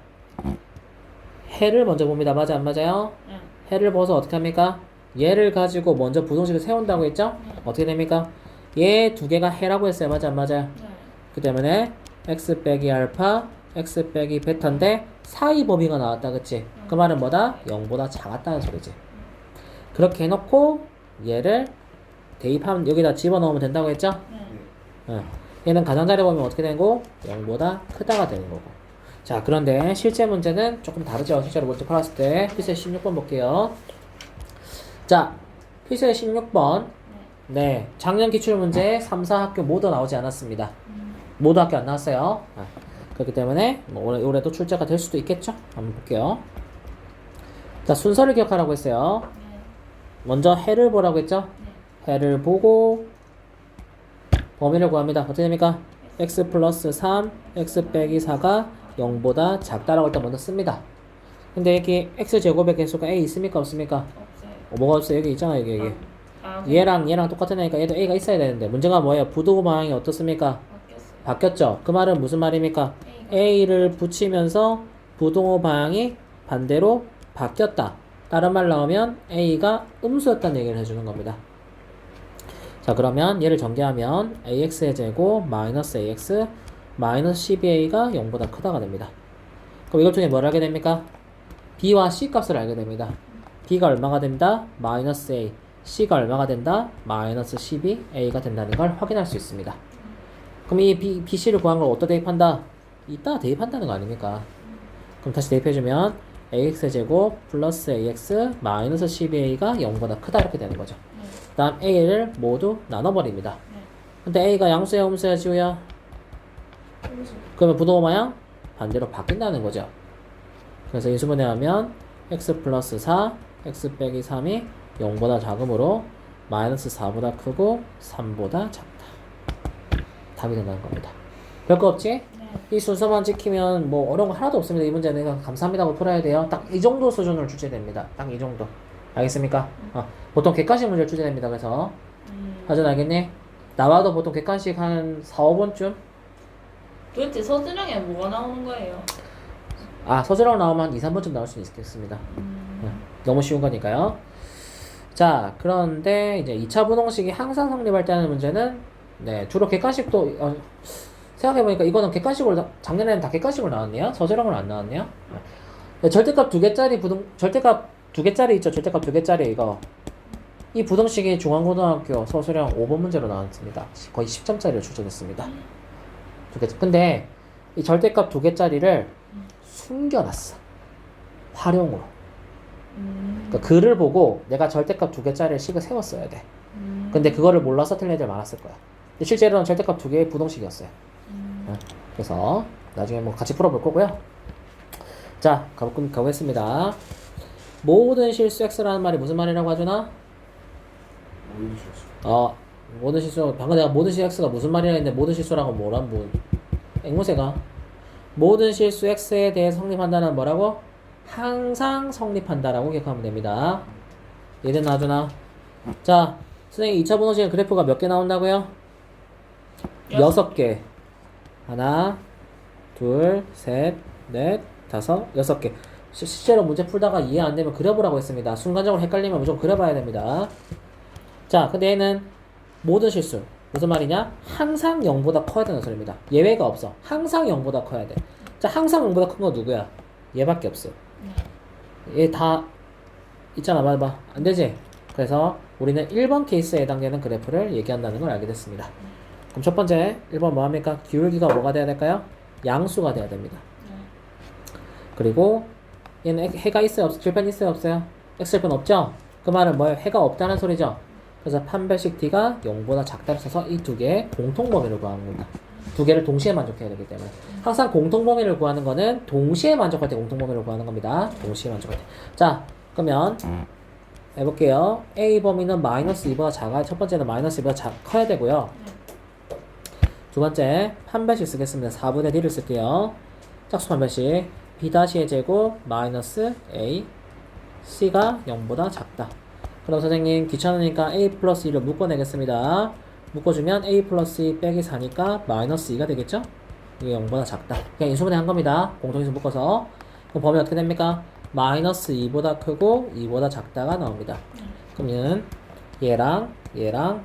해를 먼저 봅니다. 맞아, 안 맞아요? 해를 보서 어떻게 합니까? 얘를 가지고 먼저 부동식을 세운다고 했죠? 어떻게 됩니까? 얘 두 개가 해라고 했어요. 맞아, 안 맞아요? 그 때문에 x 빼기 알파, x 빼기 베타인데 사이 범위가 나왔다, 그치? 그 말은 뭐다? 0보다 작았다는 소리지. 그렇게 해놓고 얘를 대입하면 여기다 집어넣으면 된다고 했죠? 얘는 가장자리 보면 어떻게 되는 거고? 0보다 크다가 되는 거고. 자, 그런데 실제 문제는 조금 다르죠. 실제로 먼저 풀었을 때 필수 16번 볼게요. 자, 필수 16번. 네, 작년 기출문제 3, 4학교 모두 나오지 않았습니다. 모두 학교 안 나왔어요. 그렇기 때문에 뭐 올해도 출제가 될 수도 있겠죠. 한번 볼게요. 자, 순서를 기억하라고 했어요. 먼저 해를 보라고 했죠. 해를 보고 범위를 구합니다. 어떻게 됩니까? x 플러스 3, x 빼기 4가 0보다 작다라고 일단 먼저 씁니다. 근데 여기 x제곱의 개수가 a 있습니까? 없습니까? 없어요. 뭐가 없어요? 여기 있잖아, 여기. 네. 얘랑 똑같은 애니까 얘도 a가 있어야 되는데 문제가 뭐예요? 부도 방향이 어떻습니까? 바뀌었죠? 그 말은 무슨 말입니까? a를 붙이면서 부동호 방향이 반대로 바뀌었다. 다른 말 나오면 a가 음수였다는 얘기를 해주는 겁니다. 자, 그러면 얘를 전개하면 ax의 제곱 마이너스 ax 마이너스 12a가 0보다 크다가 됩니다. 그럼 이걸 통해 뭘 알게 됩니까? b와 c 값을 알게 됩니다. b가 얼마가 된다? 마이너스 a. c가 얼마가 된다? 마이너스 12a가 된다는 걸 확인할 수 있습니다. 그럼 이 b, c를 구한 걸 어디다 대입한다? 이따 대입한다는 거 아닙니까? 그럼 다시 대입해주면 ax의 제곱 플러스 ax 마이너스 12a가 0보다 크다 이렇게 되는 거죠. 그 다음 a를 모두 나눠버립니다. 근데 a가 양수야 음수야 지우야? 그러면 부동호 방향 반대로 바뀐다는 거죠. 그래서 인수분해하면 x 플러스 4 x 빼기 3이 0보다 작으므로 마이너스 4보다 크고 3보다 작다. 답이 된다는 겁니다. 별거 없지? 이 순서만 지키면 뭐 어려운 거 하나도 없습니다. 이 문제는 그냥 감사합니다 하고 풀어야 돼요. 딱 이 정도 수준으로 출제됩니다. 딱 이 정도. 알겠습니까? 보통 객관식 문제를 출제됩니다. 그래서 하준 알겠니? 나와도 보통 객관식 한 4, 5번쯤? 도대체 서술형에 뭐가 나오는 거예요? 서술형 나오면 한 2, 3번쯤 나올 수 있겠습니다. 너무 쉬운 거니까요. 자, 그런데 이제 2차 부동식이 항상 성립할 때 하는 문제는 네, 주로 객관식도 생각해보니까 이거는 객관식으로 작년에는 다 객관식으로 나왔네요. 서술형으로 안 나왔네요. 절대값 2개짜리 절대값 2개짜리 있죠. 절대값 2개짜리 이거. 이 부동식이 중앙고등학교 서술형 5번 문제로 나왔습니다. 거의 10점짜리로 출제됐습니다. 근데 이 절대값 2개짜리를 숨겨놨어. 활용으로. 그러니까 글을 보고 내가 절대값 2개짜리를 식을 세웠어야 돼. 근데 그거를 몰라서 틀린 애들 많았을 거야. 근데 실제로는 절대값 2개의 부동식이었어요. 그래서 나중에 뭐 같이 풀어볼 거고요. 자, 가보겠습니다. 모든 실수 x라는 말이 무슨 말이라고 하주나? 모든 실수. 모든 실수. 방금 내가 모든 실수 x가 무슨 말이라 했는데 모든 실수라고 뭐란 뭐 앵무새가 모든 실수 x에 대해 성립한다는 뭐라고? 항상 성립한다라고 기억하면 됩니다. 얘는 나주나. 자, 선생님 2차 분홍식은 그래프가 몇 개 나온다고요? 6개. 하나, 둘, 셋, 넷, 다섯, 6개. 실제로 문제 풀다가 이해 안 되면 그려보라고 했습니다. 순간적으로 헷갈리면 무조건 그려봐야 됩니다. 자, 근데 얘는 모든 실수. 무슨 말이냐? 항상 0보다 커야 되는 소리입니다. 예외가 없어. 항상 0보다 커야 돼. 자, 항상 0보다 큰 거 누구야? 얘밖에 없어. 얘 다 있잖아. 봐봐. 안 되지? 그래서 우리는 1번 케이스에 해당되는 그래프를 얘기한다는 걸 알게 됐습니다. 그럼 첫 번째 1번 뭐 합니까? 기울기가 뭐가 돼야 될까요? 양수가 돼야 됩니다. 그리고 얘는 해가 있어요? 없어요? 질편 있어요? 없어요? x절편 없죠? 그 말은 뭐예요? 해가 없다는 소리죠? 그래서 판별식 t가 0보다 작다를 써서 이 두 개의 공통범위를 구하는 겁니다. 두 개를 동시에 만족해야 되기 때문에 항상 공통범위를 구하는 거는 동시에 만족할 때 공통범위를 구하는 겁니다. 동시에 만족할 때. 자, 그러면 해볼게요. a 범위는 마이너스 2보다 작아야, 첫 번째는 마이너스 2보다 커야 되고요. 두 번째 판별식 쓰겠습니다. 4분의 d를 쓸게요. 짝수 판별식 b-의 제곱 마이너스 a c가 0보다 작다. 그럼 선생님 귀찮으니까 a 플러스 2를 묶어내겠습니다. 묶어주면 a 플러스 2 빼기 4니까 마이너스 2가 되겠죠? 이게 0보다 작다. 그냥 인수분해 한 겁니다. 공통인수 묶어서. 그럼 범위 어떻게 됩니까? 마이너스 2보다 크고 2보다 작다가 나옵니다. 그러면 얘랑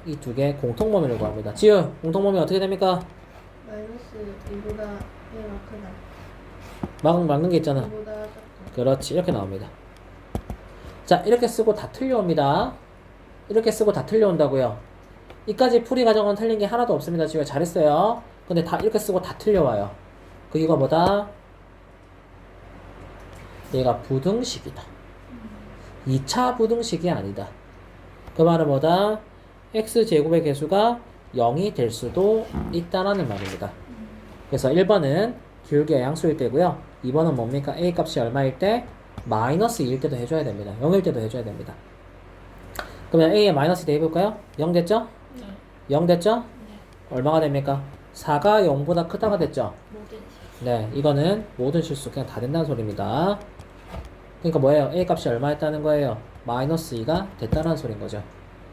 이 두 개의 공통범위를 구합니다. 지우, 공통범위 어떻게 됩니까? 마이너스 2보다 얘가 크다. 막는 게 있잖아. 2보다 작다. 그렇지, 이렇게 나옵니다. 자, 이렇게 쓰고 다 틀려옵니다. 이렇게 쓰고 다 틀려온다고요. 이까지 풀이 과정은 틀린 게 하나도 없습니다. 지금 잘했어요. 근데 다 이렇게 쓰고 다 틀려와요. 그 이거 뭐다? 얘가 부등식이다. 2차 부등식이 아니다. 그 말은 뭐다? x제곱의 개수가 0이 될 수도 있다라는 말입니다. 그래서 1번은 기울기가 양수일 때고요. 2번은 뭡니까? a 값이 얼마일 때? 마이너스 2일 때도 해줘야 됩니다. 0일 때도 해줘야 됩니다. 그러면 a의 마이너스 2 해볼까요? 0 됐죠? 네. 0 됐죠? 네. 얼마가 됩니까? 4가 0보다 크다가 됐죠? 모든 네, 이거는 모든 실수 그냥 다 된다는 소리입니다. 그러니까 뭐예요? a 값이 얼마였다는 거예요? 마이너스 2가 됐다는 소린 거죠.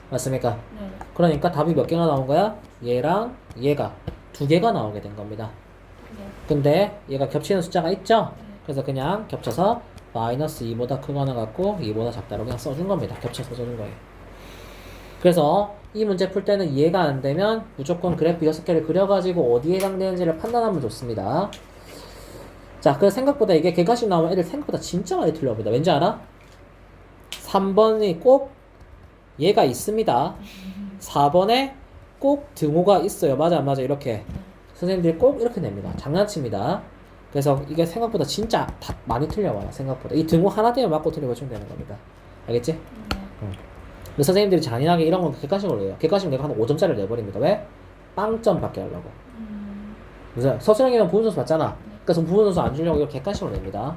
맞습니까? 네. 그러니까 답이 몇 개가 나온 거야? 얘랑 얘가 두 개가 나오게 된 겁니다. 네. 근데 얘가 겹치는 숫자가 있죠? 네. 그래서 그냥 겹쳐서 마이너스 2보다 크거나 같고 2보다 작다로 그냥 써준 겁니다. 겹쳐서 써준 거예요. 그래서 이 문제 풀 때는 이해가 안 되면 무조건 그래프 6개를 그려가지고 어디에 해당되는지를 판단하면 좋습니다. 자, 그 생각보다 이게 객관식 나오면 애들 생각보다 진짜 많이 틀려옵니다. 왠지 알아? 3번이 꼭 얘가 있습니다. 4번에 꼭 등호가 있어요. 맞아, 맞아. 이렇게. 선생님들이 꼭 이렇게 냅니다. 장난칩니다. 그래서 이게 생각보다 진짜 다 많이 틀려와요. 생각보다. 이 등호 하나 때문에 맞고 틀려보시면 되는 겁니다. 알겠지? 네. 근데 선생님들이 잔인하게 이런 건 객관식으로 해요. 객관식 내가 한 5점짜리를 내버립니다. 왜? 빵점 받게 하려고. 그래서 서술형이면 부분점수 받잖아. 그래서 부분점수 안 주려고 이거 객관식으로 냅니다.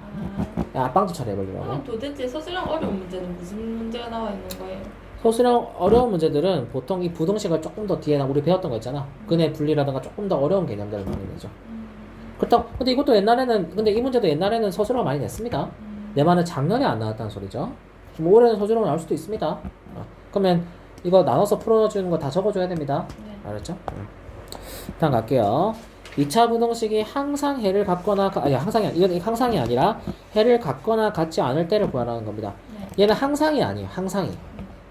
야, 빵점 처리해버리라고. 그럼 도대체 서술형 어려운 문제는 무슨 문제가 나와 있는 거예요? 서술형 어려운 문제들은 보통 이 부등식을 조금 더 뒤에 우리 배웠던 거 있잖아. 근의 분리라든가 조금 더 어려운 개념들을 많이 내죠. 그렇다. 근데 이것도 옛날에는, 근데 이 문제도 옛날에는 서술형 많이 냈습니다. 내 말은 작년에 안 나왔다는 소리죠. 좀 올해는 서술형 나올 수도 있습니다. 그러면 이거 나눠서 풀어주는 거 다 적어줘야 됩니다. 네. 알았죠? 다음 갈게요. 2차 부등식이 항상 해를 갖거나, 아니, 이건 항상이 아니라 해를 갖거나 같지 않을 때를 구하라는 겁니다. 네. 얘는 항상이 아니에요. 항상이.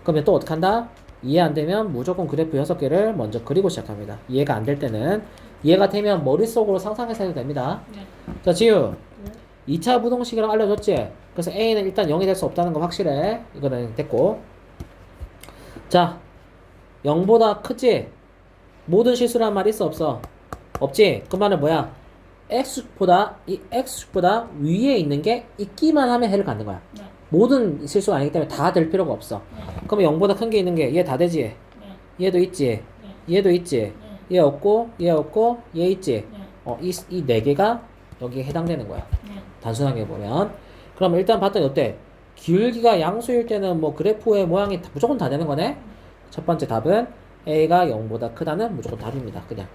그러면 또 어떻게 한다? 이해 안 되면 무조건 그래프 6개를 먼저 그리고 시작합니다. 이해가 안 될 때는 이해가 되면 머릿속으로 상상해서 해도 됩니다. 네. 자, 지우. 네. 2차 부등식이라고 알려줬지? 그래서 A는 일단 0이 될 수 없다는 거 확실해. 이거는 됐고. 자, 0보다 크지? 모든 실수란 말 있어 없어? 없지? 그 말은 뭐야? 이 X축보다 위에 있는 게 있기만 하면 해를 갖는 거야. 네. 모든 실수가 아니기 때문에 다 될 필요가 없어. 네. 그러면 0보다 큰 게 있는 게 얘 다 되지? 네. 얘도 있지? 네. 얘도 있지? 네. 얘 없고, 얘 없고, 얘 있지? 네. 이 네 개가 여기에 해당되는 거야. 네. 단순하게 보면. 그럼 일단 봤더니 어때? 기울기가 양수일 때는 뭐 그래프의 모양이 무조건 다 되는 거네? 첫 번째 답은 A가 0보다 크다는 무조건 답입니다. 그냥.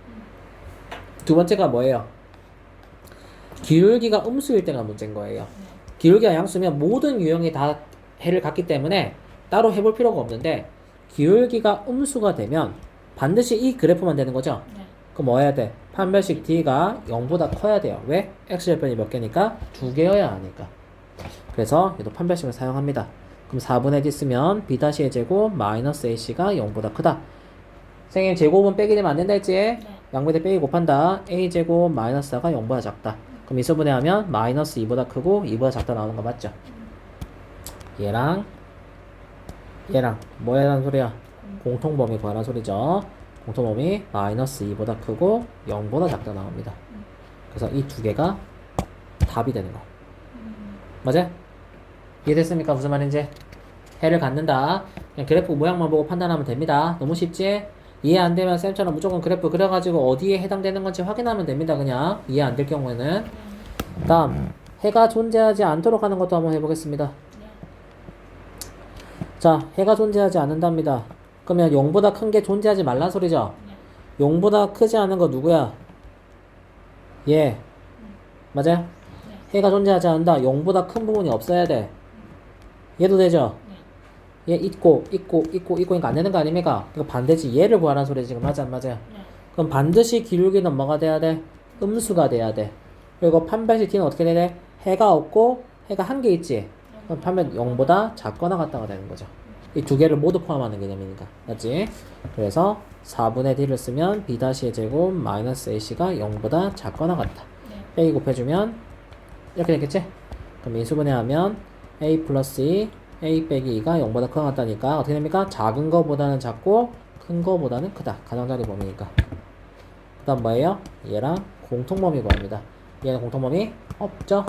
두 번째가 뭐예요? 기울기가 음수일 때가 문제인 거예요. 기울기가 양수면 모든 유형이 다 해를 갖기 때문에 따로 해볼 필요가 없는데 기울기가 음수가 되면 반드시 이 그래프만 되는 거죠. 네. 그럼 뭐 해야 돼? 판별식 D가 0보다 커야 돼요. 왜? X절편이 몇 개니까? 2개여야 하니까. 그래서 얘도 판별식을 사용합니다. 그럼 4분의 D 쓰면 B-의 제곱 마이너스 AC가 0보다 크다. 선생님 제곱은 빼기 되면 안 된다 했지? 네. 양변에 빼기 곱한다. A제곱 마이너스 4가 0보다 작다. 그럼 이수분해하면 마이너스 2보다 크고 2보다 작다 나오는 거 맞죠? 얘랑 뭐라는 소리야? 공통범위 구하라는 소리죠. 공통범위 마이너스 2보다 크고 0보다 작다 나옵니다. 그래서 이 두 개가 답이 되는 거. 맞아요? 이해됐습니까? 무슨 말인지? 해를 갖는다. 그냥 그래프 모양만 보고 판단하면 됩니다. 너무 쉽지? 이해 안 되면 쌤처럼 무조건 그래프 그려가지고 어디에 해당되는 건지 확인하면 됩니다. 그냥 이해 안 될 경우에는. 다음 해가 존재하지 않도록 하는 것도 한번 해보겠습니다. 자, 해가 존재하지 않는답니다. 그러면 0보다 큰 게 존재하지 말란 소리죠? 0보다 크지 않은 거 누구야? 얘. 맞아요? 해가 존재하지 않는다. 0보다 큰 부분이 없어야 돼. 얘도 되죠? 얘 있고니까 안 되는 거 아닙니까? 이거 반대지. 얘를 구하라는 소리 지금 맞아 안 맞아요? 그럼 반드시 기울기는 뭐가 돼야 돼? 음수가 돼야 돼. 그리고 판별식 D는 어떻게 돼야 돼? 해가 없고 해가 한 개 있지? 그럼 판별 0보다 작거나 같다가 되는 거죠. 이 두 개를 모두 포함하는 개념이니까. 맞지? 그래서 4분의 D를 쓰면 B-의 제곱 마이너스 AC가 0보다 작거나 같다. 빼기 곱해주면 이렇게 되겠지? 그럼 인수분해하면 A 플러스 2 A 빼기 2가 0보다 크다 같다니까 어떻게 됩니까? 작은 거보다는 작고 큰 거보다는 크다. 가장자리 범위니까. 그 다음 뭐예요? 얘랑 공통범위 구합니다. 얘는 공통범위 없죠?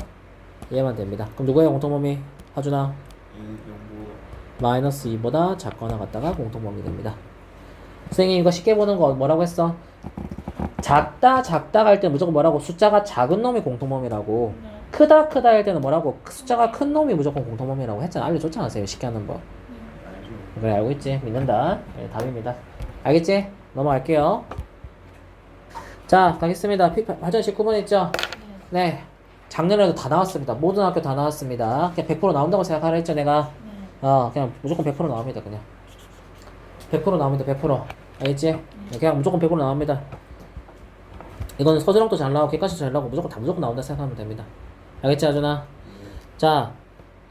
얘만 됩니다. 그럼 누구예요 공통범위? 하준아. 0보다 마이너스 2보다 작거나 같다가 공통범위 됩니다. 선생님 이거 쉽게 보는 거 뭐라고 했어? 작다 할 때 무조건 뭐라고? 숫자가 작은 놈이 공통범위라고. 크다 할 때는 뭐라고? 숫자가 큰 놈이 무조건 공통범위라고 했잖아. 알려줬잖아 쌤 쉽게 하는 법. 그래 알고 있지? 믿는다. 네, 답입니다. 알겠지? 넘어갈게요. 자 가겠습니다. 발전 19번 있죠? 네. 작년에도 다 나왔습니다. 모든 학교 다 나왔습니다. 그냥 100% 나온다고 생각하라 했죠 내가. 그냥 무조건 100% 나옵니다 그냥. 100% 나옵니다 100%. 알겠지? 그냥 무조건 100% 나옵니다. 이거는 서술형도 잘 나오고 객관식도 잘 나오고 무조건 나온다 생각하면 됩니다. 알겠지 하준아? 자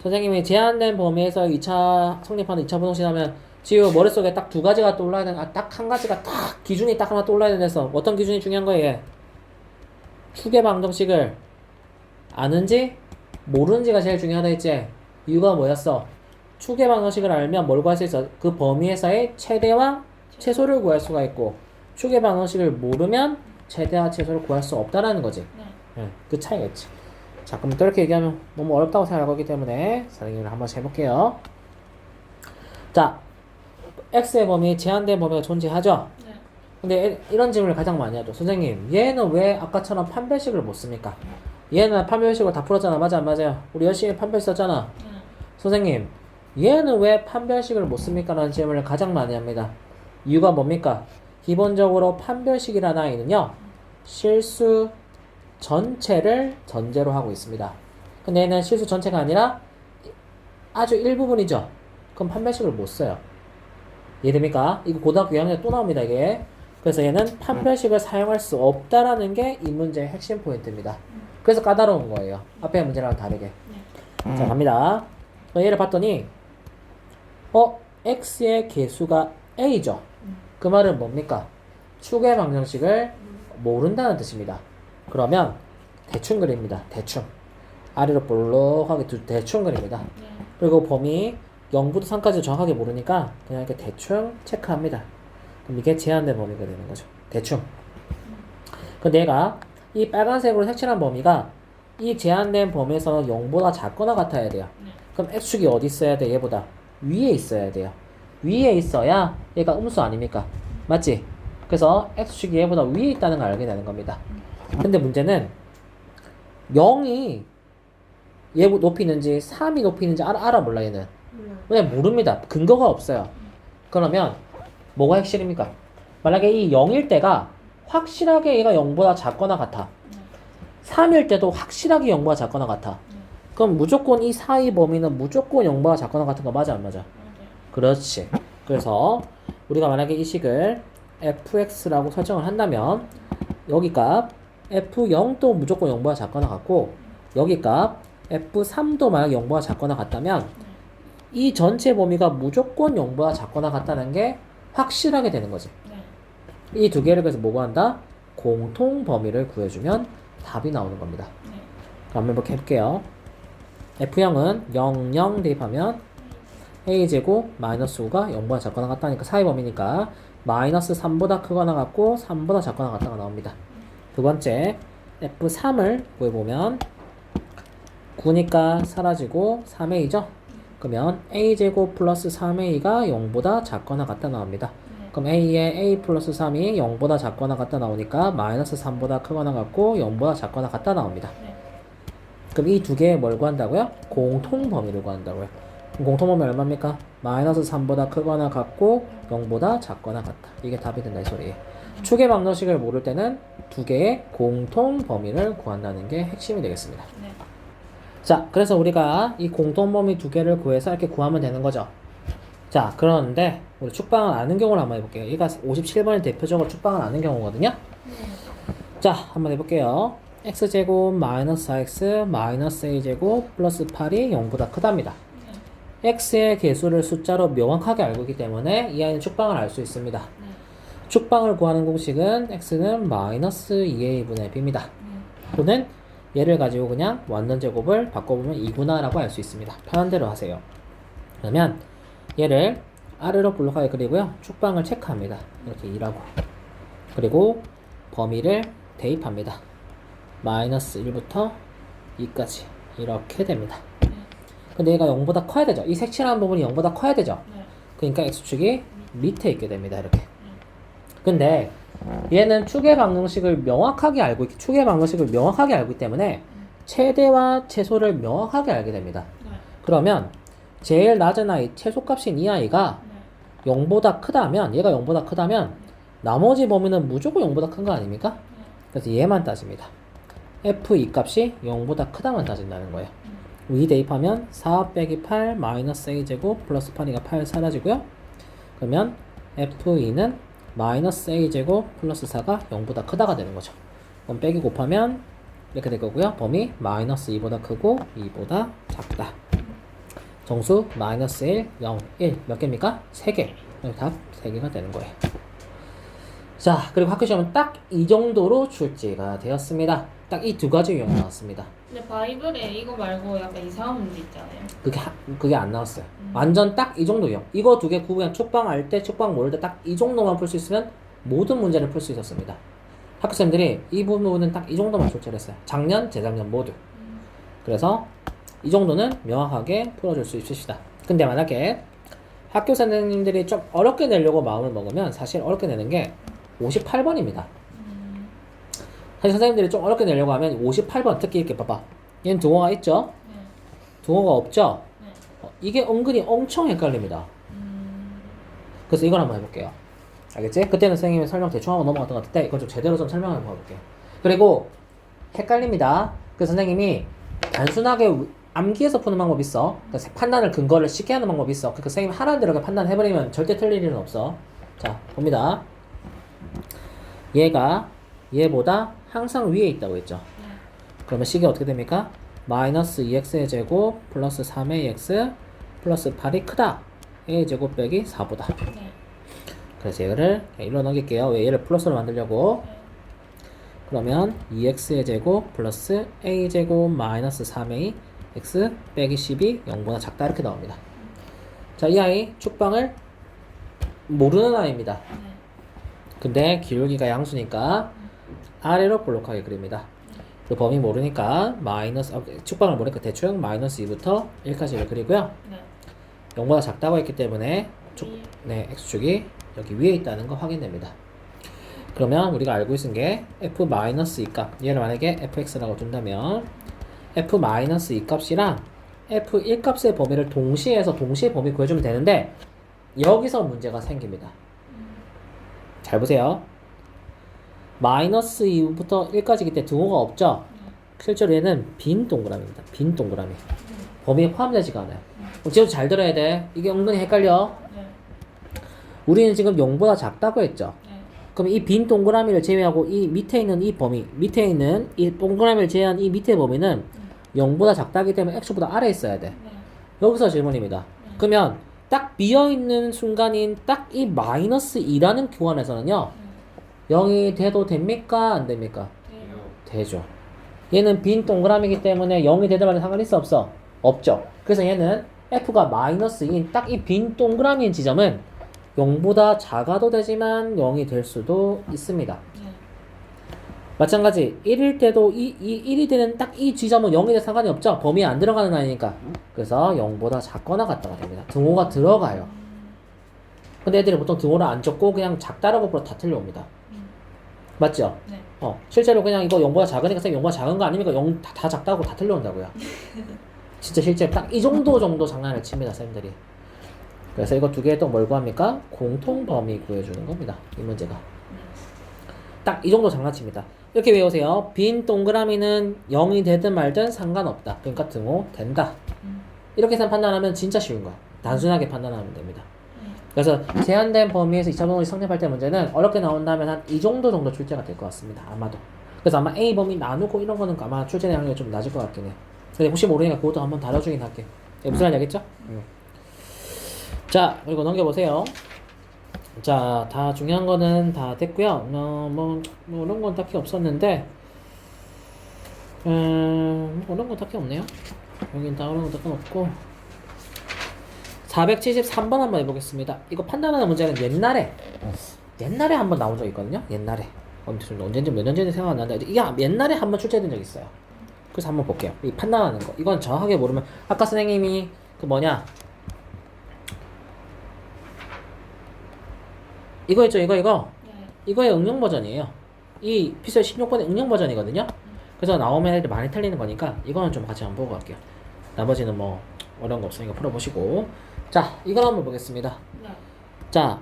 선생님이 제한된 범위에서 2차 성립하는 2차 부동식 하면 지우 머릿속에 딱 두 가지가 떠올라야 되는 딱 한 가지가 딱 기준이 딱 하나 떠올라야 되는데서 어떤 기준이 중요한 거예요? 추계 방정식을 아는지 모르는지가 제일 중요하다 했지? 이유가 뭐였어? 추계 방정식을 알면 뭘 구할 수 있어? 그 범위에서의 최대와 최소를 구할 수가 있고 추계 방정식을 모르면 최대와 최소를 구할 수 없다라는 거지. 네, 그 차이가 있지. 자, 그럼 또 이렇게 얘기하면 너무 어렵다고 생각할 거기 때문에 선생님을 한번 해볼게요. 자, x의 범위, 제한된 범위가 존재하죠? 근데 이런 질문을 가장 많이 하죠. 선생님, 얘는 왜 아까처럼 판별식을 못 씁니까? 얘는 판별식을 다 풀었잖아. 맞아, 안 맞아요? 우리 열심히 판별식 썼잖아. 선생님, 얘는 왜 판별식을 못 씁니까? 라는 질문을 가장 많이 합니다. 이유가 뭡니까? 기본적으로 판별식이라는 아이는요, 실수 전체를 전제로 하고 있습니다. 근데 얘는 실수 전체가 아니라 아주 일부분이죠. 그럼 판별식을 못 써요. 이해됩니까? 이거 고등학교 2학년 또 나옵니다, 이게. 그래서 얘는 판별식을 사용할 수 없다라는 게 이 문제의 핵심 포인트입니다. 그래서 까다로운 거예요. 앞에 문제랑 다르게. 자, 갑니다. 얘를 봤더니, x의 개수가 a죠. 그 말은 뭡니까? 추계 방정식을 모른다는 뜻입니다. 그러면 대충 그립니다. 대충. 아래로 볼록하게 대충 그립니다. 그리고 범위 0부터 3까지 정확하게 모르니까 그냥 이렇게 대충 체크합니다. 그럼 이게 제한된 범위가 되는 거죠. 대충. 근데 얘가 이 빨간색으로 색칠한 범위가 이 제한된 범위에서는 0보다 작거나 같아야 돼요. 그럼 x축이 어디 있어야 돼? 얘보다 위에 있어야 돼요. 위에 있어야 얘가 음수 아닙니까? 맞지? 그래서 x축이 얘보다 위에 있다는 걸 알게 되는 겁니다. 근데 문제는 0이 얘 높이 있는지 3이 높이 있는지 알아 몰라 얘는? 왜 모릅니다. 근거가 없어요. 그러면 뭐가 핵심입니까? 만약에 이 0일 때가 확실하게 얘가 0보다 작거나 같아. 3일 때도 확실하게 0보다 작거나 같아. 그럼 무조건 이 사이 범위는 무조건 0보다 작거나 같은 거 맞아 안 맞아? 맞아요. 그렇지. 그래서 우리가 만약에 이 식을 fx라고 설정을 한다면 여기 값 f0도 무조건 0보다 작거나 같고 여기 값 f3도 만약 0보다 작거나 같다면 이 전체 범위가 무조건 0보다 작거나 같다는 게 확실하게 되는 거지. 네. 이 두 개를 그래서 뭐 구한다? 공통 범위를 구해주면 답이 나오는 겁니다. 네. 그럼 한번 해볼게요. F0은 0, 0 대입하면 A제곱 마이너스 5가 0보다 작거나 같다니까 사이 범위니까 마이너스 3보다 크거나 같고 3보다 작거나 같다가 나옵니다. 두 번째 F3을 구해보면 9니까 사라지고 3A죠? 그러면 A제곱 플러스 3A가 0보다 작거나 같다 나옵니다. 그럼 A에 A 플러스 3이 0보다 작거나 같다 나오니까 마이너스 3보다 크거나 같고 0보다 작거나 같다 나옵니다. 네. 그럼 이 두 개의 뭘 구한다고요? 공통 범위를 구한다고요. 그럼 공통 범위 얼마입니까? 마이너스 3보다 크거나 같고 0보다 작거나 같다. 이게 답이 된다 이 소리예요. 추계 방정식을 모를 때는 두 개의 공통 범위를 구한다는 게 핵심이 되겠습니다. 네. 자, 그래서 우리가 이 공통 범위 두 개를 구해서 이렇게 구하면 되는 거죠. 자, 그런데 우리 축방을 아는 경우를 한번 해볼게요. 얘가 57번이 대표적으로 축방을 아는 경우거든요. 자, 한번 해볼게요. x제곱 마이너스 4x 마이너스 a제곱 플러스 8이 0보다 크답니다. x의 개수를 숫자로 명확하게 알고 있기 때문에 이 아이는 축방을 알 수 있습니다. 축방을 구하는 공식은 x는 마이너스 2a분의 b입니다. 또는 얘를 가지고 그냥 완전 제곱을 바꿔보면 2구나 라고 알 수 있습니다. 편한 대로 하세요. 그러면 얘를 아래로 볼록하게 그리고요. 축방을 체크합니다. 이렇게 2라고. 그리고 범위를 대입합니다. 마이너스 1부터 2까지 이렇게 됩니다. 근데 얘가 0보다 커야 되죠. 이 색칠한 부분이 0보다 커야 되죠. 그러니까 x축이 밑에 있게 됩니다. 이렇게. 근데 얘는 추계 방정식을 명확하게 알고 있기 때문에 최대와 최소를 명확하게 알게 됩니다. 그러면 제일 낮은 아이, 최소값인 이 아이가 0보다 크다면, 얘가 0보다 크다면 나머지 범위는 무조건 0보다 큰 거 아닙니까? 그래서 얘만 따집니다. f2 값이 0보다 크다만 따진다는 거예요. 위 대입하면 4 빼기 8 마이너스 a제곱 플러스 8이가 8 사라지고요. 그러면 f2는 마이너스 a제곱 플러스 4가 0보다 크다가 되는 거죠. 그럼 빼기 곱하면 이렇게 될 거고요. 범위 마이너스 2보다 크고 2보다 작다. 정수 마이너스 1, 0, 1 몇 개입니까? 3개. 답 3개가 되는 거예요. 자, 그리고 학교 시험은 딱 이 정도로 출제가 되었습니다. 딱 이 두 가지 유형 나왔습니다. 근데 바이블에 이거 말고 약간 이상한 문제 있잖아요. 그게 안 나왔어요. 완전 딱 이 정도 유형. 이거 두 개 그냥 축방 알 때, 축방 모를 때 딱 이 정도만 풀 수 있으면 모든 문제를 풀 수 있었습니다. 학교생들이 이 부분은 딱 이 정도만 출제를 했어요. 작년, 재작년 모두. 그래서 이 정도는 명확하게 풀어줄 수 있으시다. 근데 만약에 학교 선생님들이 좀 어렵게 내려고 마음을 먹으면 사실 어렵게 내는 게 58번입니다. 사실 선생님들이 좀 어렵게 내려고 하면 58번 특히 이렇게 봐봐. 얘는 동어가 있죠? 동어가 없죠? 이게 은근히 엄청 헷갈립니다. 그래서 이걸 한번 해볼게요. 알겠지? 그때는 선생님이 설명 대충 하고 넘어갔던 것 같은데 이건 좀 제대로 좀 설명을 해볼게요. 그리고 헷갈립니다. 그래서 선생님이 단순하게 암기해서 푸는 방법이 있어. 그러니까 판단을 근거를 쉽게 하는 방법이 있어. 그러니까 선생님이 하라는 대로 판단해버리면 절대 틀릴 일은 없어. 자, 봅니다. 얘가 얘보다 항상 위에 있다고 했죠. 그러면 식이 어떻게 됩니까? 마이너스 2x의 제곱 플러스 3ax 플러스 8이 크다. a의 제곱 빼기 4보다. 그래서 얘를 일로 넘길게요. 왜 얘를 플러스로 만들려고. 그러면 2x의 제곱 플러스 a 제곱 마이너스 3a x 빼기 10이 0보다 작다 이렇게 나옵니다. 자, 이 아이 축방을 모르는 아이입니다. 근데 기울기가 양수니까 아래로 볼록하게 그립니다. 그 범위 모르니까 마이너스 축방을 모르니까 대충 마이너스 2부터 1까지를 그리고요. 0보다 작다고 했기 때문에 x축이 여기 위에 있다는 거 확인됩니다. 그러면 우리가 알고 있은 게 f-2 값, 얘를 만약에 fx라고 둔다면 f-2 값이랑 f1 값의 범위를 동시에 해서 동시에 범위 구해주면 되는데 여기서 문제가 생깁니다. 잘 보세요. 마이너스 2부터 1까지기 때문에 등호가 없죠? 실제로 얘는 빈 동그라미입니다. 빈 동그라미. 범위에 포함되지가 않아요. 지금 잘 들어야 돼. 이게 은근히 헷갈려. 네. 우리는 지금 0보다 작다고 했죠. 네. 그럼 이 빈 동그라미를 제외하고 이 밑에 있는 이 범위, 밑에 있는 이 동그라미를 제외한 이 밑에 범위는 0보다 작다기 때문에 x보다 아래에 있어야 돼. 네. 여기서 질문입니다. 그러면 딱 비어있는 순간인 딱 이 마이너스 2라는 교환에서는요. 0이 돼도 됩니까? 안 됩니까? 네. 되죠. 얘는 빈 동그라미이기 때문에 0이 되든 말든 상관 있어 없어? 없죠. 그래서 얘는 f가 마이너스 2인 딱 이 빈 동그라미인 지점은 0보다 작아도 되지만 0이 될 수도 있습니다. 네. 마찬가지 1일 때도 이 1이 되는 딱 이 지점은 0이 돼 상관이 없죠. 범위에 안 들어가는 아이니까. 그래서 0보다 작거나 같다가 됩니다. 등호가 들어가요. 근데 애들이 보통 등호를 안 적고 그냥 작다라고 불러 다 틀려옵니다. 맞죠? 네. 실제로 그냥 이거 0보다 작으니까 쌤 0보다 작은 거 아닙니까? 0 다 작다고 다 틀려온다고요. 진짜 실제 딱 이 정도 장난을 칩니다, 쌤들이. 그래서 이거 두 개 또 뭘 구합니까? 공통 범위 구해주는 겁니다. 이 문제가. 딱 이 정도 장난칩니다. 이렇게 외우세요. 빈 동그라미는 0이 되든 말든 상관없다. 그러니까 등호 된다. 이렇게 해서 판단하면 진짜 쉬운 거야. 단순하게 판단하면 됩니다. 그래서 제한된 범위에서 2차 부동식 성립할 때 문제는 어렵게 나온다면 한 이 정도 출제가 될 것 같습니다. 아마도. 그래서 아마 A 범위 나누고 이런 거는 아마 출제 내용이 좀 낮을 것 같긴 해요. 근데 혹시 모르니까 그것도 한번 다뤄주긴 할게. 무슨 말인지 알겠죠? 자, 그리고 넘겨보세요. 자, 다 중요한 거는 다 됐고요. 뭐 이런 건 딱히 없었는데, 뭐 이런 건 딱히 없네요. 여긴 다 그런 건 딱히 없고. 473번 한번 해보겠습니다. 이거 판단하는 문제는 옛날에 한번 나온 적 있거든요. 옛날에 언제인지 몇 년 전에 생각 안 나는데 이게 옛날에 한번 출제된 적 있어요. 그래서 한번 볼게요. 이 판단하는 거. 이건 정확하게 모르면 아까 선생님이 그 뭐냐 이거 있죠. 이거 네. 이거의 응용 버전이에요. 이 피셜 16번의 응용 버전이거든요. 그래서 나오면 애들이 많이 틀리는 거니까 이거는 좀 같이 한번 보고 갈게요. 나머지는 뭐 어려운 거 없으니까 풀어보시고. 자, 이걸 한번 보겠습니다. 네. 자,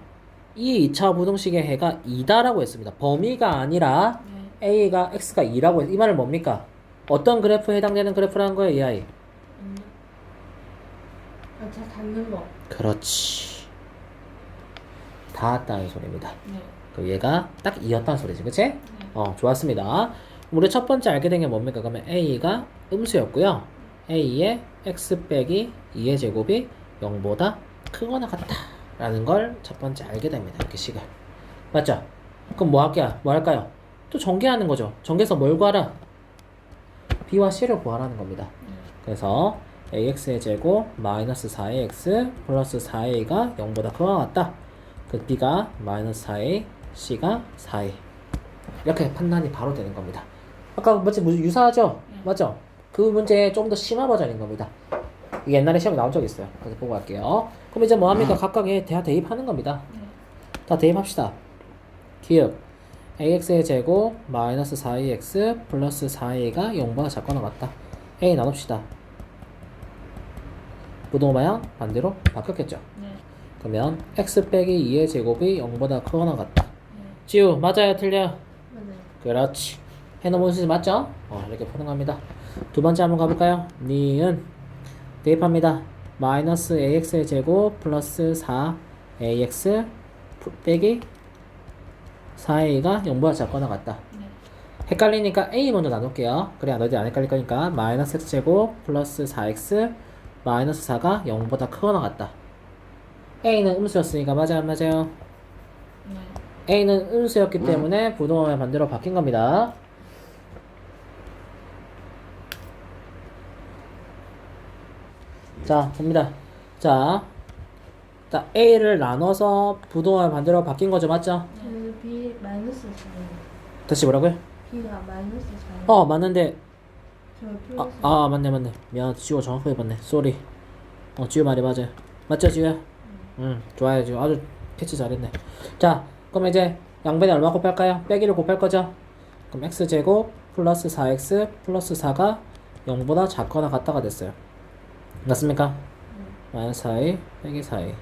이 2차 부등식의 해가 2다라고 했습니다. 범위가 아니라 네. A가 X가 2라고 했. 이 말은 뭡니까? 어떤 그래프에 해당되는 그래프라는 거예요, 이 아이? 다 닿는 거. 그렇지. 닿았다는 소리입니다. 네. 그 얘가 딱 2였다는 소리지, 그치? 좋았습니다. 우리 첫 번째 알게 된 게 뭡니까? 그러면 A가 음수였고요. A의 X 빼기 2의 제곱이 0보다 크거나 같다 라는 걸 첫 번째 알게 됩니다. 이렇게 식을. 맞죠? 그럼 뭐 할까요? 또 전개하는 거죠. 전개해서 뭘 구하라? B와 C를 구하라는 겁니다. 그래서 AX의 제곱 마이너스 4AX 플러스 4A가 0보다 크거나 같다. 그 B가 마이너스 4A, C가 4A. 이렇게 판단이 바로 되는 겁니다. 아까 무슨 유사하죠? 맞죠? 그 문제의 좀 더 심화 버전인 겁니다. 이게 옛날에 시험에 나온 적이 있어요. 그래서 보고 갈게요. 그럼 이제 뭐 합니까? 각각에 다 대입하는 겁니다. 다 대입합시다. 기억. AX의 제곱 마이너스 4AX 플러스 4A가 0보다 작거나 같다. A 나눕시다. 부동호 방향 반대로 바뀌었겠죠? 네. 그러면 X 빼기 2의 제곱이 0보다 크거나 같다. 지우 맞아요? 틀려요? 맞아요. 그렇지. 해놓은 순서 맞죠? 이렇게 푸는 겁니다. 두 번째 한번 가볼까요? 니은 대입합니다. 마이너스 AX의 제곱 플러스 4AX 빼기 4A가 0보다 작거나 같다. 네. 헷갈리니까 A 먼저 나눌게요. 그래야 너희들 안 헷갈릴 거니까 마이너스 X제곱 플러스 4X 마이너스 4가 0보다 크거나 같다. A는 음수였으니까 맞아요? 안 맞아요? 네. A는 음수였기 때문에 부동호의 반대로 바뀐 겁니다. 자, 봅니다. 자, A를 나눠서 부동호의 반대로 바뀐 거죠, 맞죠? 저는 B 마이너스 4. 다시 뭐라고요? B가 마이너스 4. 맞는데, 저 플러스. 맞네. 미안, 지우가 정확하게 봤네. 쏘리. 지우 말이 맞아요. 맞죠, 지우야? 좋아요, 지우. 아주 캐치 잘했네. 자, 그럼 이제 양변에 얼마 곱할까요? 빼기를 곱할 거죠? 그럼 x제곱 플러스 4x 플러스 4가 0보다 작거나 같다가 됐어요. 맞습니까? 마이너스 4a 빼기 4a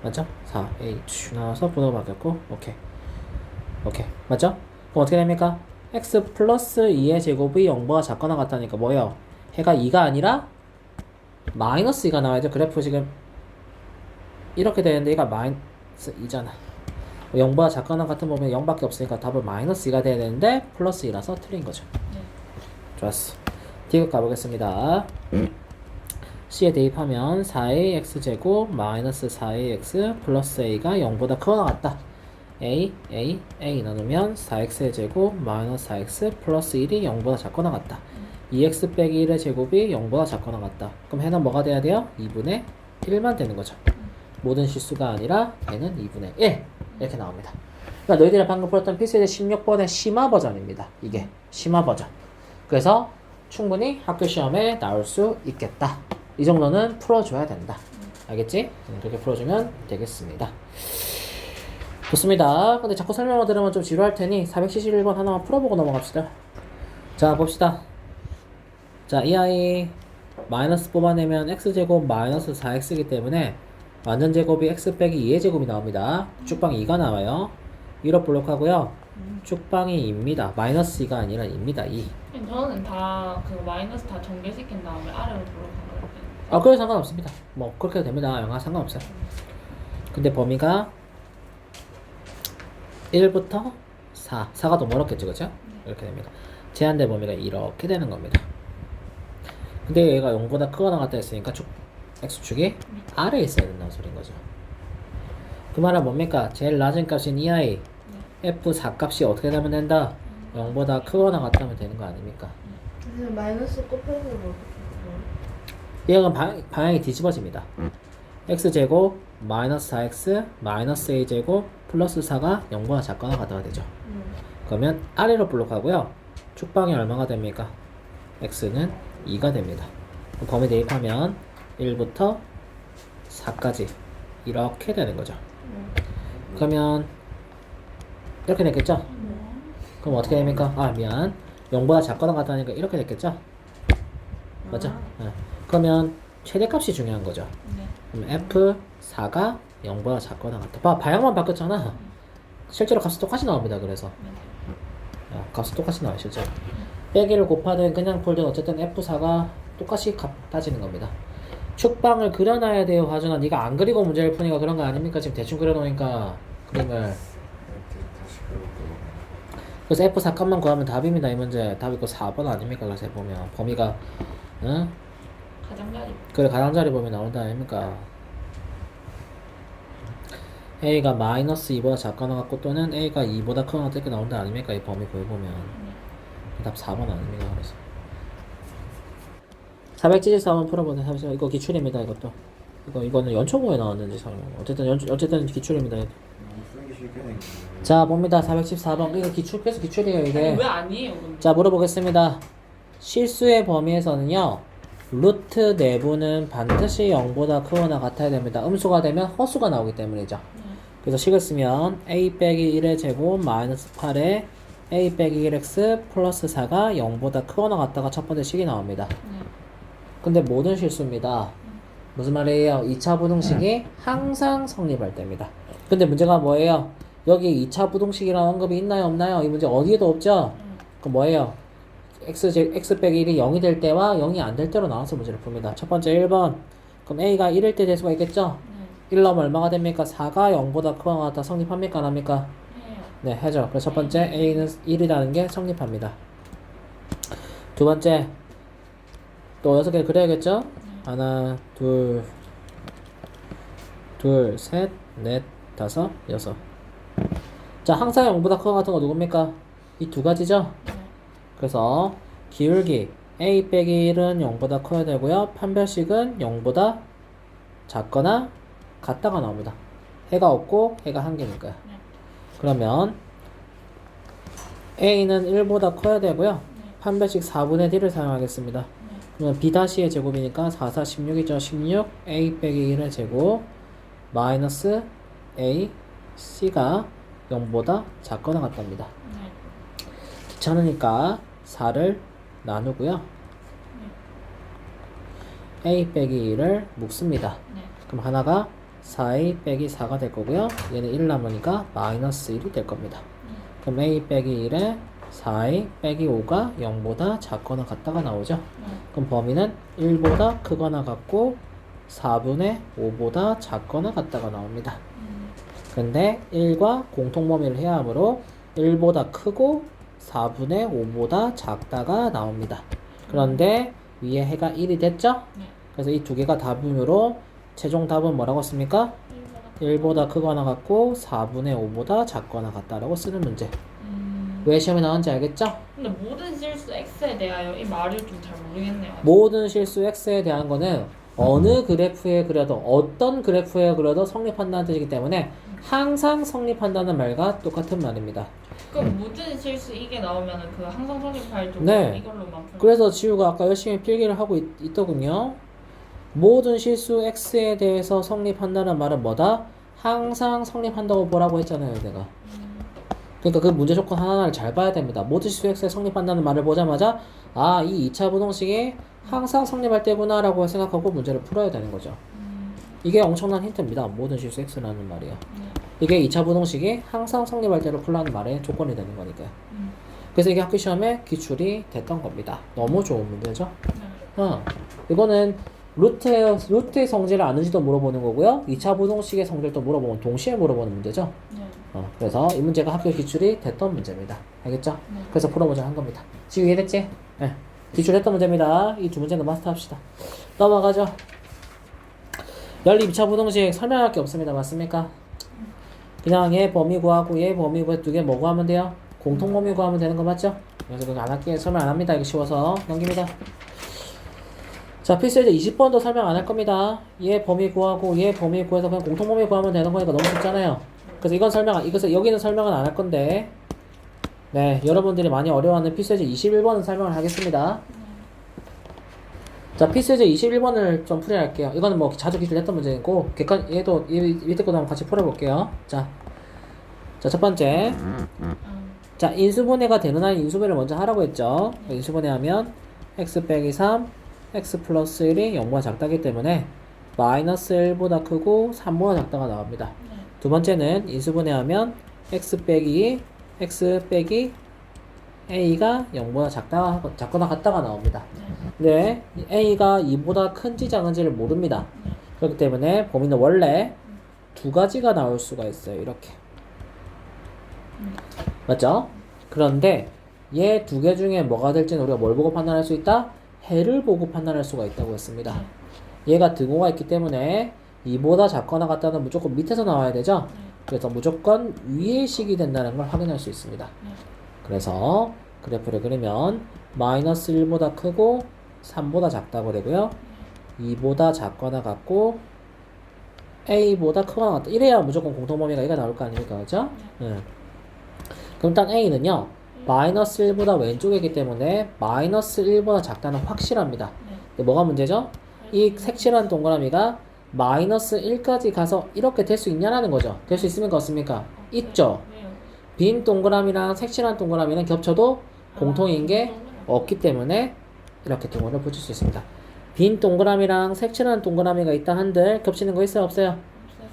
맞죠? 4a 쭉 나와서 분호가 바뀌었고 오케이 맞죠? 그럼 어떻게 됩니까? x 플러스 2의 제곱이 0보다 작거나 같다니까 뭐예요? 해가 2가 아니라 마이너스 2가 나와야죠. 그래프 지금 이렇게 되는데 얘가 마이너스 2잖아. 0보다 작거나 같은 보면 0밖에 없으니까 답은 마이너스 2가 돼야 되는데 플러스 2라서 틀린 거죠. 네. 좋았어. D급 가보겠습니다. C에 대입하면 4a x제곱 마이너스 4a x 플러스 a가 0보다 크거나 같다. a 나누면 4x의 제곱 마이너스 4x 플러스 1이 0보다 작거나 같다. 2x 빼기 1의 제곱이 0보다 작거나 같다. 그럼 해는 뭐가 돼야 돼요? 2분의 1만 되는 거죠. 모든 실수가 아니라 해는 2분의 1 이렇게 나옵니다. 그러니까 너희들이 방금 풀었던 필수제 16번의 심화 버전입니다. 이게 심화 버전. 그래서 충분히 학교 시험에 나올 수 있겠다. 이 정도는 풀어줘야 된다. 알겠지? 그렇게 풀어주면 되겠습니다. 좋습니다. 근데 자꾸 설명을 들으면 좀 지루할 테니 471번 하나만 풀어보고 넘어갑시다. 자, 봅시다. 자, 이 아이 마이너스 뽑아내면 x제곱 마이너스 4x이기 때문에 완전 제곱이 x 빼기 2의 제곱이 나옵니다. 쭉방 2가 나와요. 1로 블록하고요. 쭉방이 2입니다. 마이너스 2가 아니라 2입니다. 2. 저는 다 그 마이너스 다 전개시킨 다음에 아래로 들어간 거예요. 아, 그래도 상관없습니다. 뭐 그렇게 해도 됩니다. 영화 상관없어요. 근데 범위가 1부터 4가 더 멀었겠죠, 그죠? 이렇게 됩니다. 제한된 범위가 이렇게 되는 겁니다. 근데 얘가 0보다 크거나 같다 했으니까 x축이 아래에 있어야 된다는 소리인 거죠. 그 말은 뭡니까? 제일 낮은 값인 이 아이 f4 값이 어떻게 되면 된다? 0보다 크거나 같다면 되는 거 아닙니까? 그래서 마이너스 곱해서 뭐 얘가 방향이 뒤집어집니다. x제곱 마이너스 4x 마이너스 a제곱 플러스 4가 0보다 작거나 같다가 되죠. 그러면 아래로 블록하고요. 축방이 얼마가 됩니까? x는 2가 됩니다. 범위 대입하면 1부터 4까지 이렇게 되는 거죠. 그러면 이렇게 됐겠죠? 그럼 어떻게 됩니까? 아, 미안. 0보다 작거나 같다니까 이렇게 됐겠죠? 맞죠? 네. 그러면 최대값이 중요한 거죠. 네. 그럼 F4가 0보다 작거나 같다. 봐, 방향만 바꿨잖아. 실제로 값이 똑같이 나옵니다. 그래서 값이 똑같이 나와요. 실제로. 빼기를 곱하든 그냥 풀든 어쨌든 F4가 똑같이 값 따지는 겁니다. 축방을 그려놔야 돼요. 하준아, 네가 안 그리고 문제를 푸니까 그런 거 아닙니까? 지금 대충 그려놓으니까 그림을. 다시 그려볼게요. 그래서 F4 값만 구하면 답입니다. 이 문제 답이 그 4번 아닙니까? 그래서 보면 범위가 응? 가장자리. 그래, 가장자리 범위 나온다 아닙니까? A가 마이너스 2보다 작거나 같고 또는 A가 2보다 크거나 이렇게 나온다 아닙니까? 이 범위 구해보면 답 4번 아닙니까? 그래서 474번 풀어보세요. 잠시만, 이거 기출입니다. 이것도 이거는 연초고에 나왔는지 설명. 어쨌든 기출입니다. 쓰기 쉽게 자, 봅니다. 414번 이거 그래서 기출이에요 이게. 왜 아니에요, 근데? 자, 물어보겠습니다. 실수의 범위에서는요, 루트 내부는 반드시 0보다 크거나 같아야 됩니다. 음수가 되면 허수가 나오기 때문이죠. 그래서 식을 쓰면 a 빼기 1의 제곱 마이너스 8에 a 빼기 1x 플러스 4가 0보다 크거나 같다가 첫 번째 식이 나옵니다. 근데 모든 실수입니다. 무슨 말이에요? 2차 부등식이 항상 성립할 때입니다. 근데 문제가 뭐예요? 여기 2차 부등식이라는 언급이 있나요? 없나요? 이 문제 어디에도 없죠? 그럼 뭐예요? x 빼기 1이 0이 될 때와 0이 안 될 때로 나와서 문제를 풉니다. 첫 번째 1번. 그럼 a가 1일 때 될 수가 있겠죠? 1 넣으면 얼마가 됩니까? 4가 0보다 크거나 같다 성립합니까? 안 합니까? 네, 해죠. 그래서 첫 번째 a는 1이라는 게 성립합니다. 두 번째 또 6개를 그려야겠죠? 하나, 둘, 셋, 넷, 다섯, 여섯. 자, 항상 0보다 크거나 같은 거 누굽니까? 이 두 가지죠? 그래서 기울기 a 빼기 1은 0보다 커야 되고요. 판별식은 0보다 작거나 같다가 나옵니다. 해가 없고 해가 한 개니까요. 그러면 a는 1보다 커야 되고요. 판별식 4분의 d를 사용하겠습니다. 그러면 b-의 제곱이니까 4, 4, 16이죠. 16 a 빼기 1의 제곱 마이너스 a c가 0보다 작거나 같답니다. 귀찮으니까 4를 나누고요. a 빼기 1을 묶습니다. 그럼 하나가 4a 빼기 4가 될 거고요. 얘는 1 남으니까 마이너스 1이 될 겁니다. 그럼 a 빼기 1에 4이 빼기 5가 0보다 작거나 같다가 나오죠. 네. 그럼 범위는 1보다 크거나 같고 4분의 5보다 작거나 같다가 나옵니다. 근데 1과 공통범위를 해야 하므로 1보다 크고 4분의 5보다 작다가 나옵니다. 그런데 위에 해가 1이 됐죠? 네. 그래서 이 두 개가 답이므로 최종 답은 뭐라고 했습니까? 1보다 크거나 같고 4분의 5보다 작거나 같다라고 쓰는 문제. 왜 시험에 나왔는지 알겠죠? 근데 모든 실수 x에 대하여 이 말을 좀 잘 모르겠네요. 모든 실수 x에 대한 거는 어느 그래프에 그려도 어떤 그래프에 그려도 성립한다는 뜻이기 때문에 항상 성립한다는 말과 똑같은 말입니다. 그럼 모든 실수 이게 나오면은 그 항상 성립할 쪽 네. 이걸로만 풀. 그래서 지우가 아까 열심히 필기를 하고 있더군요. 모든 실수 x에 대해서 성립한다는 말은 뭐다? 항상 성립한다고 보라고 했잖아요, 내가. 그러니까 그 문제 조건 하나하나를 잘 봐야 됩니다. 모든 실수 x에 성립한다는 말을 보자마자 아, 이 2차 부동식이 항상 성립할 때구나 라고 생각하고 문제를 풀어야 되는 거죠. 이게 엄청난 힌트입니다. 모든 실수 x라는 말이요. 이게 2차 부동식이 항상 성립할 때로 풀라는 말의 조건이 되는 거니까요. 그래서 이게 학교 시험에 기출이 됐던 겁니다. 너무 좋은 문제죠. 이거는 루트의 성질을 아는지도 물어보는 거고요. 2차 부동식의 성질도 물어보면 동시에 물어보는 문제죠. 네. 그래서 이 문제가 학교 기출이 됐던 문제입니다. 알겠죠? 네. 그래서 풀어보자 한 겁니다. 지금 이해됐지? 네. 기출했던 문제입니다. 이 두 문제는 마스터합시다. 넘어가죠. 연립 2차 부동식 설명할 게 없습니다. 맞습니까? 그냥 얘 범위 구하고 얘 범위 구해 두 개 뭐 구하면 돼요? 공통 범위 구하면 되는 거 맞죠? 그래서 그거 안 할게요. 설명 안 합니다. 이거 쉬워서 넘깁니다. 자, 필수예제 20번도 설명 안 할 겁니다. 얘 범위 구하고 얘 범위 구해서 그냥 공통 범위 구하면 되는 거니까 너무 쉽잖아요. 그래서 이것을 여기는 설명은 안 할 건데, 네, 여러분들이 많이 어려워하는 필수예제 21번은 설명을 하겠습니다. 자, 필수예제 21번을 좀 풀이할게요. 이거는 뭐 자주 기출했던 문제이고, 얘도 밑에 거도 한번 같이 풀어볼게요. 자, 첫 번째. 자, 인수분해가 되는 한 인수분해를 먼저 하라고 했죠. 인수분해하면 x 빼기 3, x 플러스 1이 0보다 작다기 때문에 마이너스 1보다 크고 3보다 작다가 나옵니다. 두 번째는 인수분해하면 x 빼기 2, x 빼기 a가 0보다 작거나 같다가 나옵니다. 네, a가 2보다 큰지 작은지를 모릅니다. 그렇기 때문에 범위는 원래 두 가지가 나올 수가 있어요. 이렇게. 맞죠? 그런데 얘 두 개 중에 뭐가 될지는 우리가 뭘 보고 판단할 수 있다? 해를 보고 판단할 수가 있다고 했습니다. 얘가 등호가 있기 때문에 2보다 작거나 같다는 무조건 밑에서 나와야 되죠? 그래서 무조건 위의 식이 된다는 걸 확인할 수 있습니다. 그래서 그래프를 그리면 마이너스 1보다 크고 3보다 작다고 되고요. 2보다 작거나 같고 a보다 크거나 같다. 이래야 무조건 공통범위가 얘가 나올 거 아닙니까? 그죠? 그럼 일단 a는요. 마이너스 1보다 왼쪽이기 때문에 마이너스 1보다 작다는 확실합니다. 근데 뭐가 문제죠? 이 색칠한 동그라미가 마이너스 1까지 가서 이렇게 될 수 있냐라는 거죠. 될 수 있습니까? 없습니까? 있죠. 빈 동그라미랑 색칠한 동그라미는 겹쳐도 공통인 게 없기 때문에 이렇게 등호를 붙일 수 있습니다. 빈 동그라미랑 색칠한 동그라미가 있다 한들 겹치는 거 있어요? 없어요?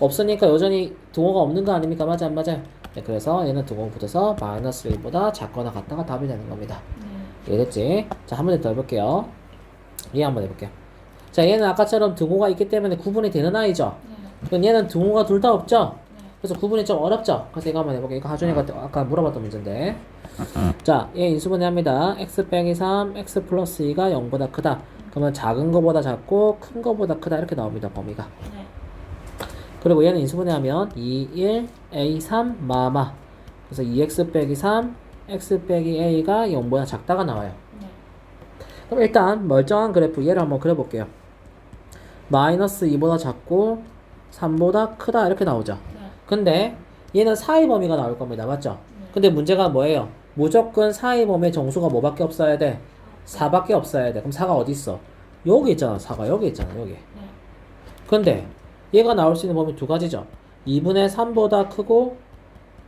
없으니까 여전히 등호가 없는 거 아닙니까? 맞아 안 맞아요? 네, 그래서 얘는 등호 붙어서 마이너스 1보다 작거나 같다가 답이 되는 겁니다. 이해됐지? 자, 한 번 더 해볼게요. 얘 한번 해볼게요. 자, 얘는 아까처럼 등호가 있기 때문에 구분이 되는 아이죠? 그럼 얘는 등호가 둘 다 없죠? 그래서 구분이 좀 어렵죠? 그래서 이거 한번 해볼게요. 이거 하준이가 아까 물어봤던 문제인데. 자, 얘 인수분해 합니다. x 빼기 3, x 플러스 2가 0보다 크다. 그러면 작은 거보다 작고 큰 거보다 크다. 이렇게 나옵니다, 범위가. 그리고 얘는 인수분해하면 2, 1, a, 3, 마마. 그래서 2x 빼기 3, x 빼기 a가 0보다 작다가 나와요. 그럼 일단 멀쩡한 그래프 얘를 한번 그려볼게요. 마이너스 2보다 작고 3보다 크다 이렇게 나오죠. 근데 얘는 사이 범위가 나올 겁니다. 맞죠? 근데 문제가 뭐예요? 무조건 사이 범위의 정수가 뭐밖에 없어야 돼? 4밖에 없어야 돼. 그럼 4가 어디 있어? 여기 있잖아. 4가 여기 있잖아. 여기. 근데 얘가 나올 수 있는 범위 두 가지죠. 2분의 3보다 크고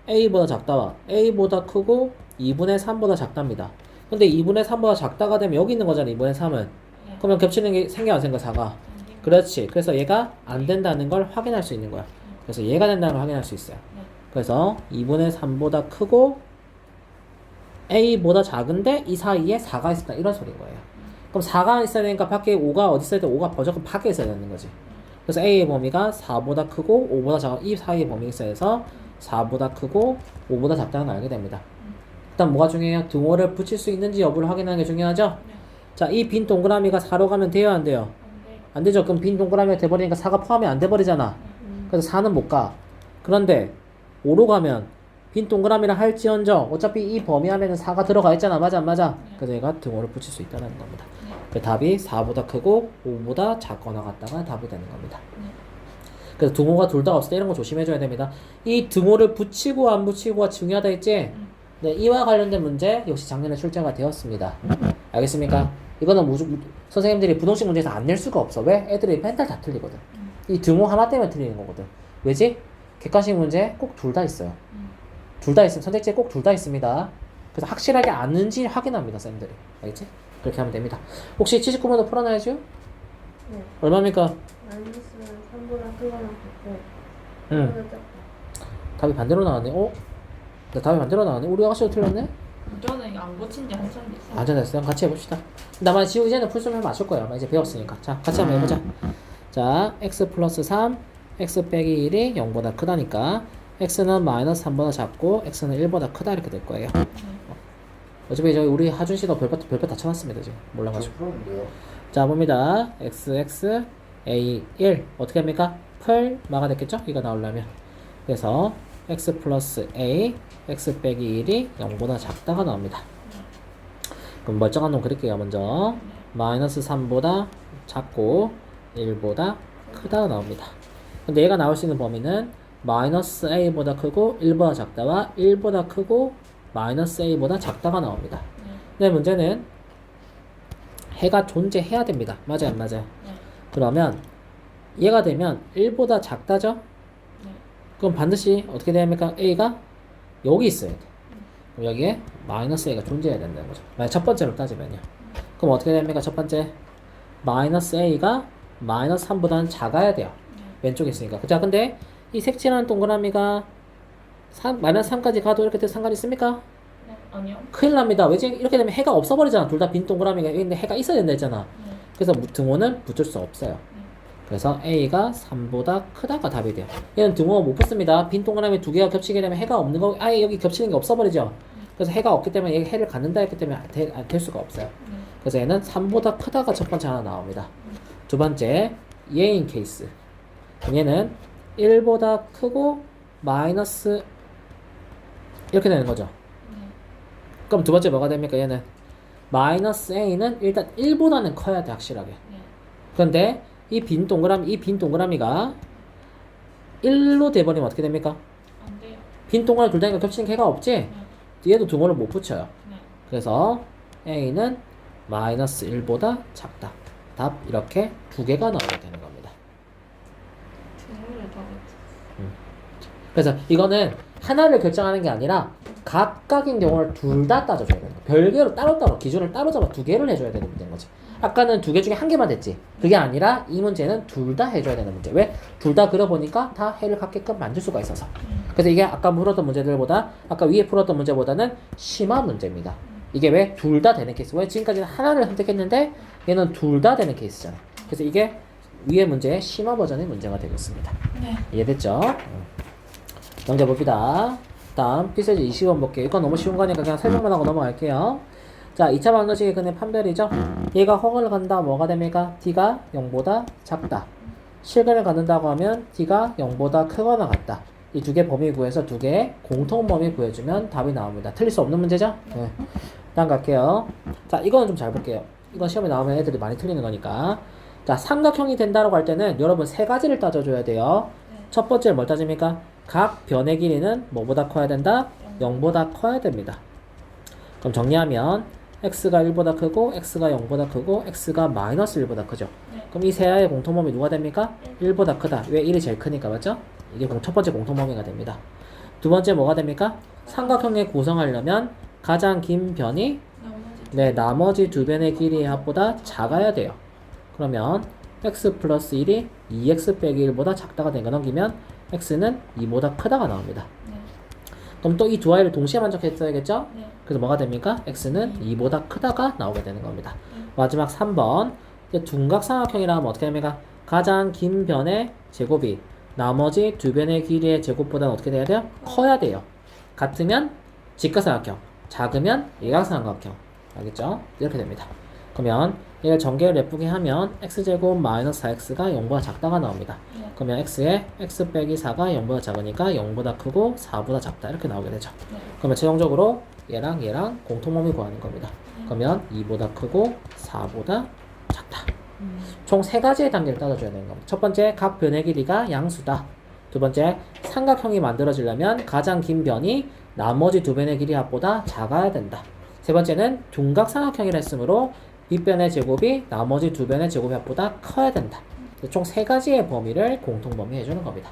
a보다 작다와 a보다 크고 2분의 3보다 작답니다. 근데 2분의 3보다 작다가 되면 여기 있는 거잖아. 2분의 3은. 그러면 겹치는 게 생겨 안 생겨? 4가. 그렇지. 그래서 얘가 안 된다는 걸 확인할 수 있는 거야. 그래서 얘가 된다는 걸 확인할 수 있어요. 그래서 2분의 3보다 크고 a보다 작은데 이 사이에 4가 있었다 이런 소리인 거예요. 그럼 4가 있어야 되니까 밖에 5가 어디 있어야 돼? 5가 무조건 밖에 있어야 되는 거지. 그래서 a의 범위가 4보다 크고 5보다 작은 이 사이의 범위가 있어야 해서 4보다 크고 5보다 작다는 걸 알게 됩니다. 일단 뭐가 중요해요? 등호를 붙일 수 있는지 여부를 확인하는 게 중요하죠? 네. 자, 이 빈 동그라미가 4로 가면 돼요? 안 돼요? 안 돼요. 안 되죠. 그럼 빈 동그라미가 돼버리니까 4가 포함이 안 돼버리잖아. 그래서 4는 못 가. 그런데 5로 가면 빈 동그라미를 할지언정 어차피 이 범위 안에는 4가 들어가 있잖아. 맞아 안 맞아? 그래서 얘가 등호를 붙일 수 있다는 겁니다. 그 답이 4보다 크고 5보다 작거나 같다가 답이 되는 겁니다. 그래서 등호가 둘 다 없을 때 이런 거 조심해줘야 됩니다. 이 등호를 붙이고 안 붙이고가 중요하다 했지? 네, 이와 관련된 문제 역시 작년에 출제가 되었습니다. 알겠습니까? 이거는 선생님들이 부동식 문제에서 안 낼 수가 없어. 왜? 애들이 맨날 다 틀리거든. 이 등호 하나 때문에 틀리는 거거든. 왜지? 객관식 문제 꼭 둘 다 있어요. 둘 다 있으면 선택지에 꼭 둘 다 있습니다. 그래서 확실하게 아는지 확인합니다, 쌤들이. 알겠지? 그렇게 하면 됩니다. 혹시 79번도 풀어놔야죠? 네. 얼마입니까? 마이너스 3보다 크거나 같고 응. 3보다 작다. 답이 반대로 나왔네. 어? 나 답이 반대로 나왔네. 우리 아가씨도 틀렸네? 저는 이거 안 고친 지 한참 됐어요. 안 됐어요. 같이 해봅시다. 나만 지우 이제는 풀수면 맞출 거예요. 이제 배웠으니까. 자, 같이 한번 해보자. 자, x 플러스 3, x 빼기 1이 0보다 크다니까 x는 마이너스 3보다 작고 x는 1보다 크다 이렇게 될 거예요. 어차피 저희 우리 하준 씨도 별표 다 쳐놨습니다 지금 몰라가지고. 풀었는데요. 자 봅니다. x a 1 어떻게 합니까? 풀마가 됐겠죠? 이거 나오려면. 그래서 x 플러스 a x 빼기 1이 0보다 작다가 나옵니다. 그럼 멀쩡한 놈 그릴게요. 먼저 마이너스 3보다 작고 1보다 크다가 나옵니다. 근데 얘가 나올 수 있는 범위는 마이너스 a보다 크고 1보다 작다와 1보다 크고 마이너스 a보다 작다가 나옵니다. 근데 문제는 해가 존재해야 됩니다. 맞아요 안 맞아요? 그러면 얘가 되면 1보다 작다죠? 그럼 반드시 어떻게 돼야 합니까? a가 여기 있어야 돼. 그럼 여기에 마이너스 a가 존재해야 된다는 거죠. 만약 첫 번째로 따지면요. 그럼 어떻게 됩니까? 첫 번째 마이너스 a가 마이너스 3보다는 작아야 돼요. 왼쪽에 있으니까. 자 근데 이 색칠하는 동그라미가 마이너스 3까지 가도 이렇게 돼서 상관이 있습니까? 네. 아니요. 큰일 납니다. 왜지? 이렇게 되면 해가 없어버리잖아. 둘 다 빈 동그라미가 있는데 해가 있어야 된다 했잖아. 그래서 등호는 붙을 수 없어요. 그래서 a가 3보다 크다가 답이 돼요. 얘는 등호가 못 붙습니다. 빈 동그라미 두 개가 겹치게 되면 해가 없는 거 아예 여기 겹치는 게 없어버리죠. 그래서 해가 없기 때문에 얘가 해를 갖는다 했기 때문에 될 수가 없어요. 그래서 얘는 3보다 크다가 첫 번째 하나 나옵니다. 두 번째 얘인 케이스. 얘는 1보다 크고 마이너스 이렇게 되는 거죠. 그럼 두 번째 뭐가 됩니까? 얘는 마이너스 a는 일단 1보다는 커야 돼 확실하게. 그런데 이 빈 동그라미가 1로 돼버리면 어떻게 됩니까? 안 돼요. 빈 동그라미 둘 다니까 겹치는 개가 없지? 얘도 등호를 못 붙여요. 그래서 a는 마이너스 1보다 작다. 답 이렇게 두 개가 나오게 되는 겁니다. 등호를 다 고치. 그래서 이거는 하나를 결정하는 게 아니라 각각인 경우를 둘 다 따져줘야 되는 거야. 별개로 따로따로 기준을 따로 잡아 두 개를 해줘야 되는 문제인 거지. 아까는 두 개 중에 한 개만 됐지. 그게 아니라 이 문제는 둘 다 해줘야 되는 문제. 왜? 둘 다 그려보니까 다 해를 갖게끔 만들 수가 있어서. 그래서 이게 아까 풀었던 문제들보다 아까 위에 풀었던 문제보다는 심한 문제입니다. 이게 왜? 둘 다 되는 케이스. 왜? 지금까지는 하나를 선택했는데 얘는 둘 다 되는 케이스잖아. 그래서 이게 위에 문제의 심화 버전의 문제가 되겠습니다. 네. 이해됐죠? 넘겨봅시다. 다음 피세지 20번 볼게요. 이건 너무 쉬운 거니까 그냥 설명만 하고 넘어갈게요. 자, 2차 방정식의 근의 판별이죠. 얘가 허가를 간다 뭐가 됩니까? D가 0보다 작다. 실근을 갖는다고 하면 D가 0보다 크거나 같다. 이 두 개 범위 구해서 두 개의 공통 범위 구해주면 답이 나옵니다. 틀릴 수 없는 문제죠? 네. 다음 갈게요. 자, 이거는 좀 잘 볼게요. 이건 시험에 나오면 애들이 많이 틀리는 거니까. 자, 삼각형이 된다라고 할 때는 여러분 세 가지를 따져줘야 돼요. 첫 번째는 뭘 따집니까? 각 변의 길이는 뭐보다 커야 된다? 0보다 커야 됩니다. 그럼 정리하면 x가 1보다 크고 x가 0보다 크고 x가 마이너스 1보다 크죠. 그럼 이 세 아이의 공통범위 누가 됩니까? 1보다 크다. 왜 1이 제일 크니까 맞죠? 이게 첫 번째 공통범위가 됩니다. 두 번째 뭐가 됩니까? 삼각형을 구성하려면 가장 긴 변이 나머지 두 변의 길이의 합보다 작아야 돼요. 그러면 x 플러스 1이 2x 빼기 1보다 작다가 된 거 넘기면 x는 2보다 크다가 나옵니다. 그럼 또 이 두 아이를 동시에 만족했어야겠죠? 네. 그래서 뭐가 됩니까? x는 2보다 크다가 나오게 되는 겁니다. 마지막 3번. 둔각삼각형이라 하면 어떻게 됩니까? 가장 긴 변의 제곱이 나머지 두 변의 길이의 제곱보다는 어떻게 돼야 돼요? 커야 돼요. 같으면 직각삼각형, 작으면 일각삼각형. 알겠죠? 이렇게 됩니다. 그러면 얘를 전개를 예쁘게 하면 x제곱 마이너스 4x가 0보다 작다가 나옵니다. 네. 그러면 x에 x 빼기 4가 0보다 작으니까 0보다 크고 4보다 작다 이렇게 나오게 되죠. 네. 그러면 최종적으로 얘랑 공통범위 구하는 겁니다. 그러면 2보다 크고 4보다 작다. 총 세 가지의 단계를 따져줘야 되는 겁니다. 첫 번째, 각 변의 길이가 양수다. 두 번째, 삼각형이 만들어지려면 가장 긴 변이 나머지 두 변의 길이 합보다 작아야 된다. 세 번째는 둔각삼각형이라 했으므로 윗변의 제곱이 나머지 두 변의 제곱이 합보다 커야 된다. 총 세 가지의 범위를 공통범위 해주는 겁니다.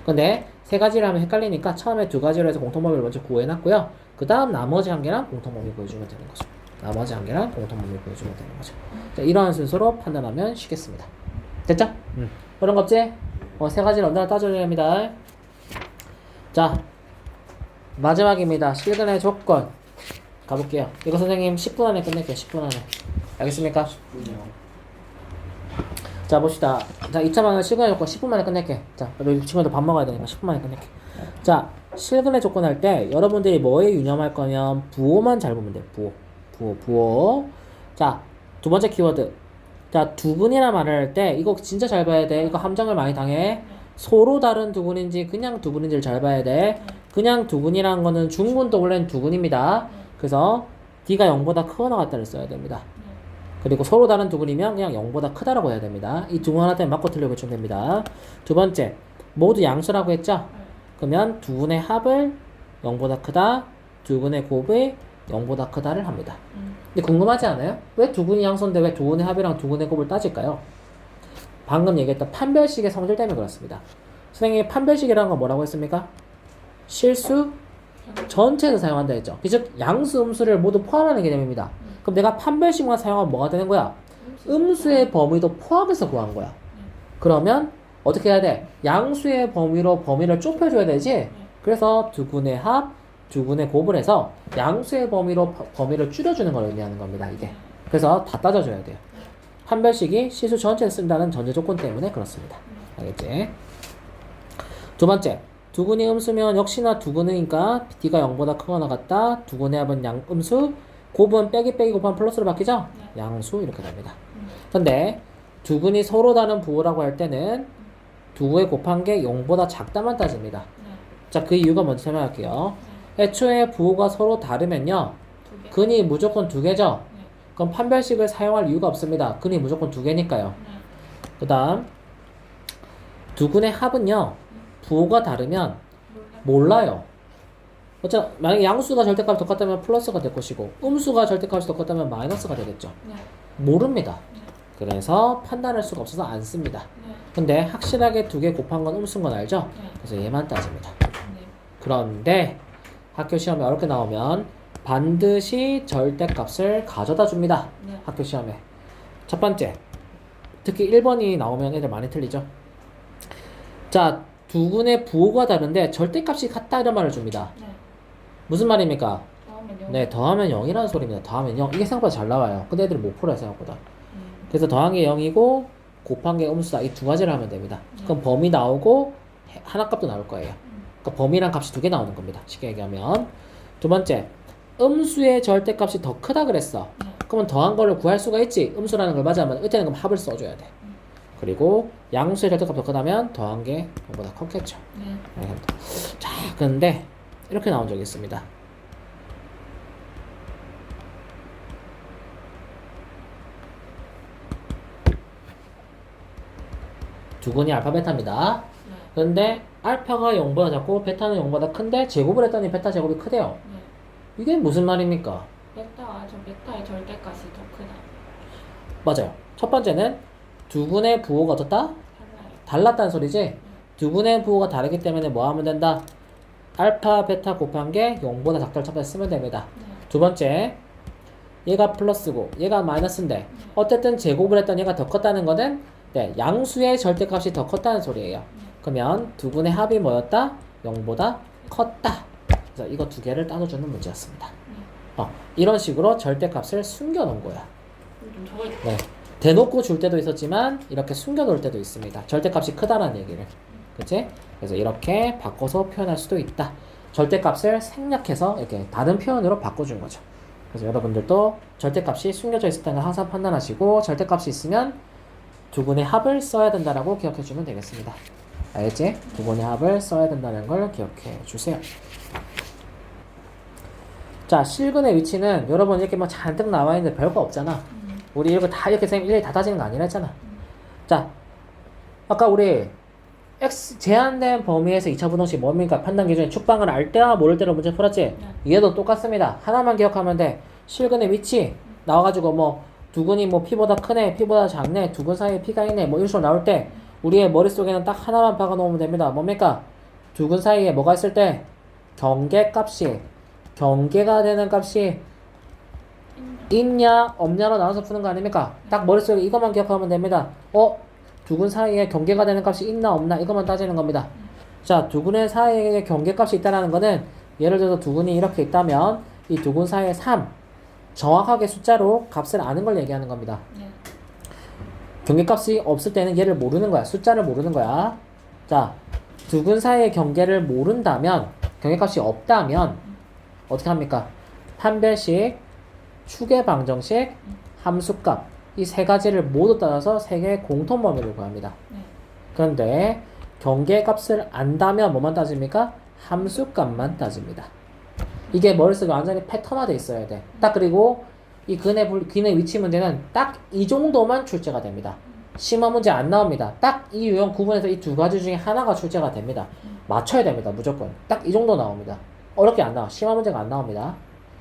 근데 세 가지를 하면 헷갈리니까 처음에 두 가지로 해서 공통범위를 먼저 구해놨고요. 그 다음 나머지 한 개랑 공통범위 구해주면 되는 거죠. 나머지 한 개랑 공통범위 구해주면 되는 거죠. 자, 이러한 순서로 판단하면 쉬겠습니다. 됐죠? 그런 거 없지? 세 가지를 언제나 따져야 합니다. 자, 마지막입니다. 실근의 조건 가볼게요. 이거 선생님 10분 안에 끝낼게요. 10분 안에. 알겠습니까? 뿐이요. 자, 봅시다. 자, 2차방은 실근의 조건 10분 만에 끝낼게. 자, 우리 친구들 밥 먹어야 되니까 10분 만에 끝낼게. 자, 실근의 조건 할 때 여러분들이 뭐에 유념할 거면 부호만 잘 보면 돼. 부호. 자, 두 번째 키워드. 자, 두근이라 말을 할 때 이거 진짜 잘 봐야 돼. 이거 함정을 많이 당해. 서로 다른 두근인지 그냥 두근인지를 잘 봐야 돼. 그냥 두근이라는 거는 중근도 원래는 두근입니다. 그래서 D가 0보다 크거나 같다를 써야 됩니다. 그리고 서로 다른 두근이면 그냥 0보다 크다라고 해야 됩니다. 이 두근 하나 때문에 맞고 틀려 보시면 됩니다. 두 번째, 모두 양수라고 했죠? 그러면 두근의 합을 0보다 크다, 두근의 곱이 0보다 크다를 합니다. 근데 궁금하지 않아요? 왜 두근이 양수인데 왜 두근의 합이랑 두근의 곱을 따질까요? 방금 얘기했던 판별식의 성질 때문에 그렇습니다. 선생님이 판별식이라는 건 뭐라고 했습니까? 실수 전체에서 사용한다 했죠. 즉 양수, 음수를 모두 포함하는 개념입니다. 그럼 내가 판별식만 사용하면 뭐가 되는 거야? 음수의 범위도 포함해서 구한 거야. 그러면 어떻게 해야 돼? 양수의 범위로 범위를 좁혀줘야 되지? 그래서 두근의 합, 두근의 곱을 해서 양수의 범위로 범위를 줄여주는 걸 의미하는 겁니다. 이게. 그래서 다 따져줘야 돼요. 판별식이 실수 전체에 쓴다는 전제 조건 때문에 그렇습니다. 알겠지? 두 번째, 두근이 음수면 역시나 두근이니까 D가 0보다 크거나 같다. 두근의 합은 음수, 곱은 빼기 곱하면 플러스로 바뀌죠? 양수 이렇게 됩니다. 근데 두근이 서로 다른 부호라고 할 때는 두부에 곱한 게 0보다 작다만 따집니다. 자, 그 이유가 뭔지 설명할게요. 애초에 부호가 서로 다르면요, 근이 무조건 두 개죠? 그럼 판별식을 사용할 이유가 없습니다. 근이 무조건 두 개니까요. 그 다음 두근의 합은요, 부호가 다르면 몰라요. 만약에 양수가 절대값이 똑같다면 플러스가 될 것이고 음수가 절대값이 똑같다면 마이너스가 되겠죠. 모릅니다. 그래서 판단할 수가 없어서 안 씁니다. 근데 확실하게 두 개 곱한 건 음수인 건 알죠? 그래서 얘만 따집니다. 그런데 학교 시험에 어렵게 나오면 반드시 절대값을 가져다 줍니다. 학교 시험에. 첫 번째, 특히 1번이 나오면 애들 많이 틀리죠. 자, 두근의 부호가 다른데 절대값이 같다 이런 말을 줍니다. 무슨 말입니까? 네, 더하면 0이라는 소리입니다. 더하면 0. 이게 생각보다 잘 나와요. 근데 애들이 못 풀어요, 생각보다. 그래서 더한 게 0이고 곱한 게 음수다. 이 두 가지를 하면 됩니다. 그럼 범위 나오고 하나 값도 나올 거예요. 그러니까 범위랑 값이 두 개 나오는 겁니다. 쉽게 얘기하면. 두 번째, 음수의 절대값이 더 크다 그랬어. 그러면 더한 걸로 구할 수가 있지. 음수라는 걸 맞이하면 이때는 그럼 합을 써줘야 돼. 그리고 양수의 절대값이 더 크다면 더한 게 0보다 컸겠죠. 자, 근데 이렇게 나온 적이 있습니다. 두근이 알파 베타입니다. 그런데 알파가 0보다 작고 베타는 0보다 큰데 제곱을 했더니 베타 제곱이 크대요. 이게 무슨 말입니까? 베타의 절대값이 더 크다. 맞아요. 첫 번째는 두근의 부호가 어떻다? 달랐다는 소리지? 두근의 부호가 다르기 때문에 뭐 하면 된다? 알파, 베타 곱한 게 0보다 작다를 찾아 쓰면 됩니다. 두 번째, 얘가 플러스고 얘가 마이너스인데 어쨌든 제곱을 했던 얘가 더 컸다는 거는 네, 양수의 절대값이 더 컸다는 소리예요. 그러면 두근의 합이 뭐였다? 0보다 컸다. 그래서 이거 두 개를 따져주는 문제였습니다. 이런 식으로 절대값을 숨겨놓은 거야. 좀 적어야 돼. 네. 대놓고 줄 때도 있었지만 이렇게 숨겨놓을 때도 있습니다. 절대값이 크다는 얘기를. 그치? 그래서 이렇게 바꿔서 표현할 수도 있다. 절대값을 생략해서 이렇게 다른 표현으로 바꿔준 거죠. 그래서 여러분들도 절대값이 숨겨져 있을 때는 항상 판단하시고 절대값이 있으면 두근의 합을 써야 된다라고 기억해 주면 되겠습니다. 알겠지? 두근의 합을 써야 된다는 걸 기억해 주세요. 자, 실근의 위치는 여러분 이렇게 뭐 잔뜩 나와 있는데 별거 없잖아. 우리 이거 다 이렇게 쌤 일일이 다 따지는 거 아니라 했잖아. 자, 아까 우리 X 제한된 범위에서 2차 부동식 뭡니까? 판단 기준이 축방을 알 때와 모를 때로 문제 풀었지? 얘도 똑같습니다. 하나만 기억하면 돼. 실근의 위치 나와가지고 뭐 두근이 뭐 P보다 크네, P보다 작네, 두근 사이에 P가 있네, 뭐 이런 식으로 나올 때 우리의 머릿속에는 딱 하나만 박아놓으면 됩니다. 뭡니까? 두근 사이에 뭐가 있을 때? 경계값이 경계가 되는 값이 있냐 없냐로 나눠서 푸는 거 아닙니까? 딱 머릿속에 이것만 기억하면 됩니다. 두근 사이에 경계가 되는 값이 있나 없나 이것만 따지는 겁니다. 자, 두근의 사이에 경계값이 있다는 거는 예를 들어서 두근이 이렇게 있다면 이 두근 사이에 3 정확하게 숫자로 값을 아는 걸 얘기하는 겁니다. 경계값이 없을 때는 얘를 모르는 거야. 숫자를 모르는 거야. 자, 두근 사이의 경계를 모른다면 경계값이 없다면 어떻게 합니까? 판별식, 추계 방정식, 함수값 이 세 가지를 모두 따라서 세 개의 공통 범위를 구합니다. 그런데 경계값을 안다면 뭐만 따집니까? 함수값만 따집니다. 이게 머릿속에 완전히 패턴화돼 있어야 돼. 딱 그리고 이 근의 위치 문제는 딱 이 정도만 출제가 됩니다. 심화 문제 안 나옵니다. 딱 이 유형 구분에서 이 두 가지 중에 하나가 출제가 됩니다. 맞춰야 됩니다. 무조건. 딱 이 정도 나옵니다. 어렵게 안 나와. 심화 문제가 안 나옵니다.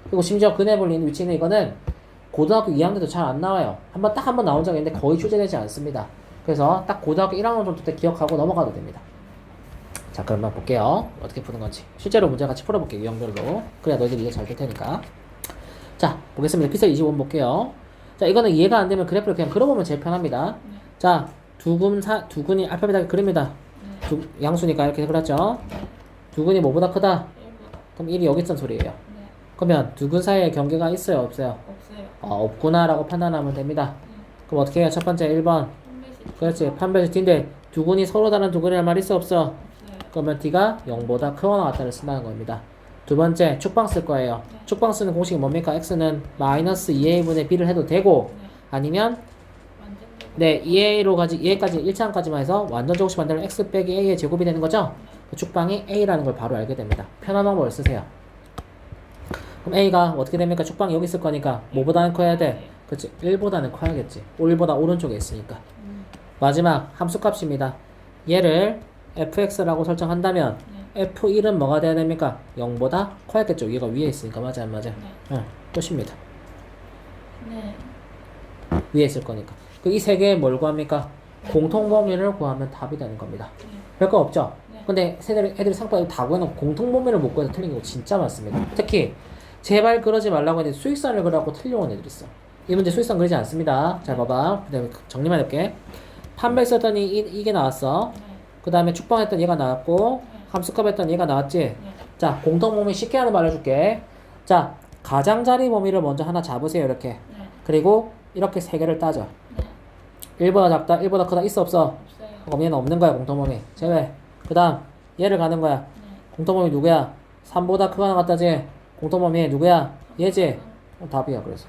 그리고 심지어 근에 불리는 위치는 이거는 고등학교 2학년 때도 잘 안 나와요. 딱 한 번 나온 적이 있는데 거의 출제되지 않습니다. 그래서 딱 고등학교 1학년 정도 때 기억하고 넘어가도 됩니다. 자, 그러면 볼게요. 어떻게 푸는 건지. 실제로 문제 같이 풀어볼게요. 유형별로. 그래야 너희들 이해 잘 될 테니까. 자, 보겠습니다. 피서 25번 볼게요. 자, 이거는 이해가 안 되면 그래프를 그냥 그려보면 제일 편합니다. 자, 두근이 알파벳하게 그립니다. 양수니까 이렇게 그렸죠. 두근이 뭐보다 크다? 그럼 1이 여기 있던 소리예요. 그러면 두근 사이에 경계가 있어요? 없어요? 없어요. 없구나 라고 판단하면 됩니다. 그럼 어떻게 해요? 첫 번째 1번. 그렇지. 판별식 D인데 두근이 서로 다른 두근이란 말 있어? 없어? 없어요. 그러면 D가 0보다 크거나 같다를 쓴다는 겁니다. 두 번째 축방 쓸 거예요. 축방 쓰는 공식이 뭡니까? X는 마이너스 2A분의 B를 해도 되고 아니면 네 2A까지 1차항까지만 해서 완전 제곱식 만들면 X 빼기 A의 제곱이 되는 거죠? 축방이 A라는 걸 바로 알게 됩니다. 편한 방법을 쓰세요. 그럼 A가 어떻게 됩니까? 축방이 여기 있을 거니까 뭐보다는 커야 돼? 그치? 1보다는 커야겠지. 1보다 오른쪽에 있으니까. 마지막 함수값입니다. 얘를 fx라고 설정한다면 f1은 뭐가 돼야 됩니까? 0보다 커야겠죠. 얘가 위에 있으니까. 맞아 안 맞아? 응, 끝입니다. 네. 위에 있을 거니까. 이 세 개의 뭘 구합니까? 공통범위를 구하면 답이 되는 겁니다. 별거 없죠? 근데 애들이 상관없이 다 구해놓고 공통범위를 못 구해서 틀린 경우 진짜 많습니다. 특히 제발 그러지 말라고 했는데 수익선을 그려갖고 틀려온 애들 있어. 이 문제 수익선 그리지 않습니다. 잘 봐봐. 그 다음에 정리만 해볼게. 판별 썼더니 이게 나왔어. 그 다음에 축방했던 얘가 나왔고 함수값 했던 얘가 나왔지. 자, 공통범위 쉽게 하는 말 해줄게. 자, 가장자리 범위를 먼저 하나 잡으세요. 이렇게. 그리고 이렇게 세 개를 따져. 1보다 작다, 1보다 크다 있어 없어? 없어요. 그럼 얘는 없는 거야. 공통범위 제외. 그 다음 얘를 가는 거야. 공통범위 누구야? 3보다 크거나 같다지. 공통범위 누구야? 얘지. 답이야. 그래서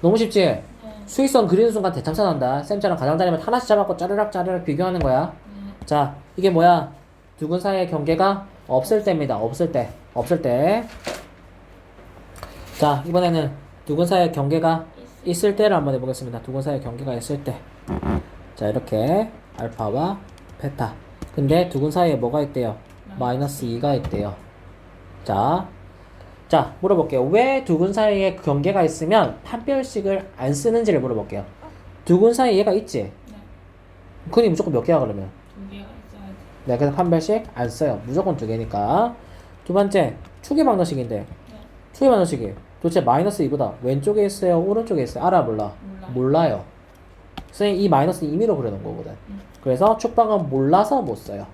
너무 쉽지? 수익선 그리는 순간 대참사 난다. 쌤처럼 가장자리면 하나씩 잡아갖고 짜르락 비교하는 거야. 자, 이게 뭐야? 두근 사이의 경계가 없을 때입니다. 없을 때. 자, 이번에는 두근 사이의 경계가 있을 때를 한번 해보겠습니다. 두근 사이의 경계가 있을 때. 자, 이렇게 알파와 베타. 근데 두근 사이에 뭐가 있대요? 마이너스 2가 있대요. 자, 물어볼게요. 왜 두근 사이에 경계가 있으면 판별식을 안 쓰는지를 물어볼게요. 두근 사이에 얘가 있지? 근이 무조건 몇 개야 그러면? 2개가 있어야지. 네, 그래서 판별식 안 써요. 무조건 2개니까. 두 번째, 추계 방정식인데. 추계 방정식이 도대체 마이너스 2보다 왼쪽에 있어요? 오른쪽에 있어요? 알아? 몰라? 몰라요. 선생님 이 마이너스 임의로 그려놓은 거거든. 그래서 축방은 몰라서 못 써요.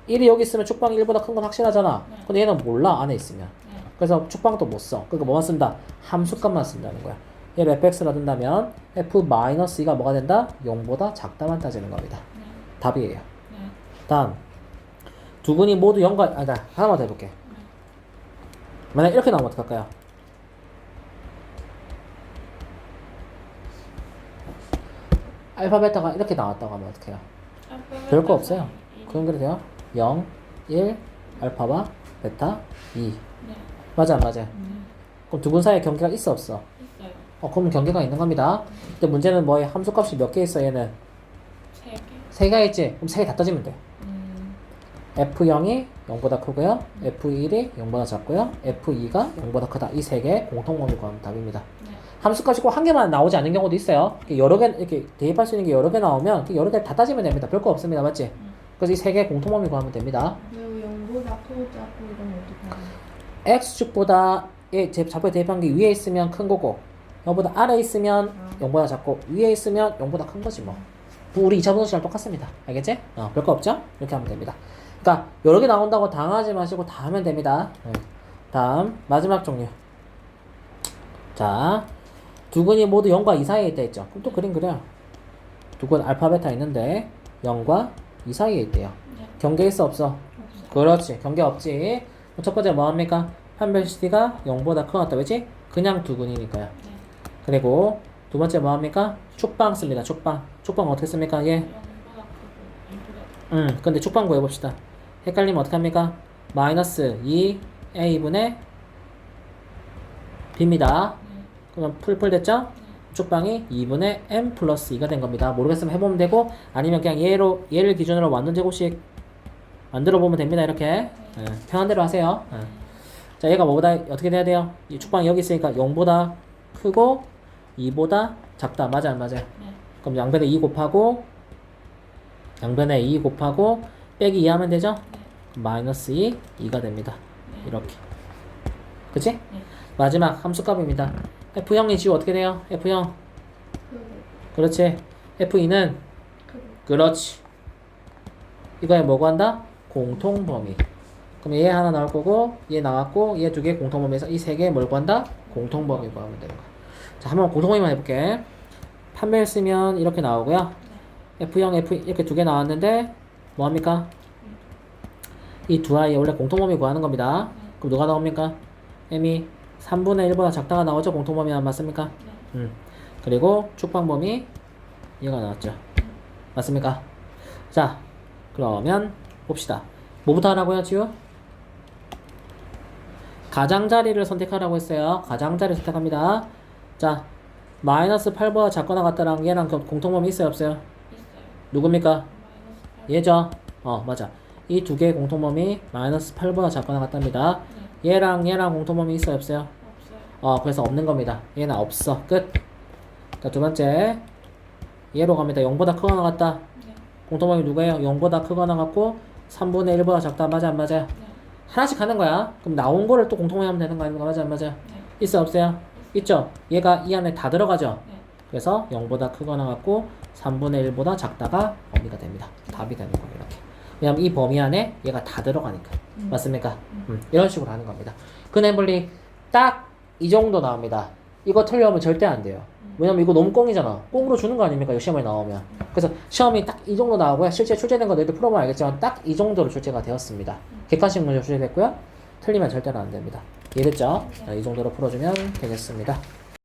1이 여기 있으면 축방이 1보다 큰 건 확실하잖아. 네. 근데 얘는 몰라, 안에 있으면. 네. 그래서 축방도 못 써. 그러니까 뭐만 쓴다? 함수값만 쓴다는 거야. 얘를 fx라 둔다면 f-2가 뭐가 된다? 0보다 작다만 따지는 겁니다. 네. 답이에요. 네. 다음 두근이 모두 0과 나 하나만 더 해볼게. 만약 이렇게 나오면 어떡할까요? 알파 베타가 이렇게 나왔다고 하면 어떡해요? 별거 없어요. 그럼 그래도 돼요. 0, 1, 알파와 베타, 2. 네. 맞아 안 맞아? 네. 그럼 두근 사이에 경계가 있어 없어? 있어요. 그럼 경계가 있는 겁니다. 근데 문제는 뭐에 함수값이 몇 개 있어 얘는? 3개. 3개가 있지? 그럼 3개 다 따지면 돼. F0이 0보다 크고요. F1이 0보다 작고요. F2가 0보다 크다. 이 3개 공통범위 구하면 답입니다. 네. 함수값이 꼭 한 개만 나오지 않는 경우도 있어요. 여러 개 이렇게 대입할 수 있는 게 여러 개 나오면 여러 개 다 따지면 됩니다. 별거 없습니다. 맞지? 그래서 이 3개 공통범위 구하면 됩니다. 그리고 0보다 크고 작고 이러면 어떻게 하냐? X축보다 제 좌표에 대입한 게 위에 있으면 큰 거고 0보다 아래에 있으면 0보다 작고 위에 있으면 0보다 큰 거지 뭐. 우리 2차 분수랑 똑같습니다. 알겠지? 별거 없죠? 이렇게 하면 됩니다. 그러니까 여러 개 나온다고 당하지 마시고 다 하면 됩니다. 다음 마지막 종류. 자, 두근이 모두 0과 2 사이에 있다 했죠. 그럼 또 그림 그려요. 두근 알파 베타 있는데 0과 2 사이에 있대요. 네. 경계 있어 없어? 없어요. 그렇지. 경계 없지. 그럼 첫 번째 뭐합니까? 판별시티가 0보다 크거나 왜지? 그냥 두근이니까요. 네. 그리고 두 번째 뭐합니까? 축방 씁니다. 축방. 축방 어떻게 씁니까? 예. 0보다 크고 1보다 근데 축방 구해봅시다. 헷갈리면 어떻게 합니까? 마이너스 2a분의 b입니다. 네. 그럼 풀 됐죠? 네. 축방이 2분의 m 플러스 2가 된 겁니다. 모르겠으면 해보면 되고 아니면 그냥 얘를 기준으로 완전 제곱식 만들어 보면 됩니다. 이렇게 편한 대로 하세요. 자, 얘가 뭐보다 어떻게 돼야 돼요? 이 축방이 여기 있으니까 0보다 크고 2보다 작다. 맞아 안 맞아요? 네. 그럼 양변에 2 곱하고 양변에 2 곱하고 빼기 2 하면 되죠? 네. 마이너스 2, 2가 됩니다. 네. 이렇게. 그치? 네. 마지막 함수값입니다. F형이 지우 어떻게 돼요? F형. 크고 그렇지. F2는 크고 그렇지. 이거에 뭐 구한다? 공통범위. 그럼 얘 하나 나올 거고 얘 나왔고 얘 두 개 공통범위에서 이 세 개 뭘 구한다? 공통범위 구하면 되는 거야. 자, 한번 공통범위만 해볼게. 판별 쓰면 이렇게 나오고요. F형, F 이렇게 두 개 나왔는데 뭐합니까? 이 두 아이의 원래 공통범위 구하는 겁니다. 그럼 누가 나옵니까? M이 3분의 1보다 작다가 나오죠? 공통범위 안 맞습니까? 네. 그리고 축방범위 얘가 나왔죠? 맞습니까? 자, 그러면 봅시다. 뭐부터 하라고요, 지우? 가장자리를 선택하라고 했어요. 가장자리 선택합니다. 자, 마이너스 8보다 작거나 같다랑 얘랑 공통범위 있어요, 없어요? 있어요. 누굽니까? 마이너스 8. 얘죠? 맞아. 이 두 개의 공통범위 마이너스 8보다 작거나 같답니다. 얘랑 공통범위 있어요, 없어요? 없어요. 그래서 없는 겁니다. 얘는 없어. 끝. 자, 두 번째. 얘로 갑니다. 0보다 크거나 같다. 네. 공통범위 누구예요? 0보다 크거나 같고 3분의 1보다 작다. 맞아, 안 맞아요? 네. 하나씩 하는 거야. 그럼 나온 거를 또 공통범위 하면 되는 거 아닙니까? 맞아, 안 맞아요? 네. 있어, 없어요? 있죠? 얘가 이 안에 다 들어가죠? 네. 그래서 0보다 크거나 같고 3분의 1보다 작다가 범위가 됩니다. 답이 되는 거예요, 이렇게. 왜냐면 이 범위 안에 얘가 다 들어가니까. 맞습니까? 이런 식으로 하는 겁니다. 근해분리 딱 이 정도 나옵니다. 이거 틀려면 절대 안 돼요. 왜냐면 이거 너무 꽁이잖아. 꽁으로 주는 거 아닙니까? 시험에 나오면. 그래서 시험이 딱 이 정도 나오고요. 실제 출제된 거 너희들 풀어보면 알겠지만 딱 이 정도로 출제가 되었습니다. 객관식 문제 출제됐고요. 틀리면 절대로 안 됩니다. 이해됐죠? 이 정도로 풀어주면 되겠습니다.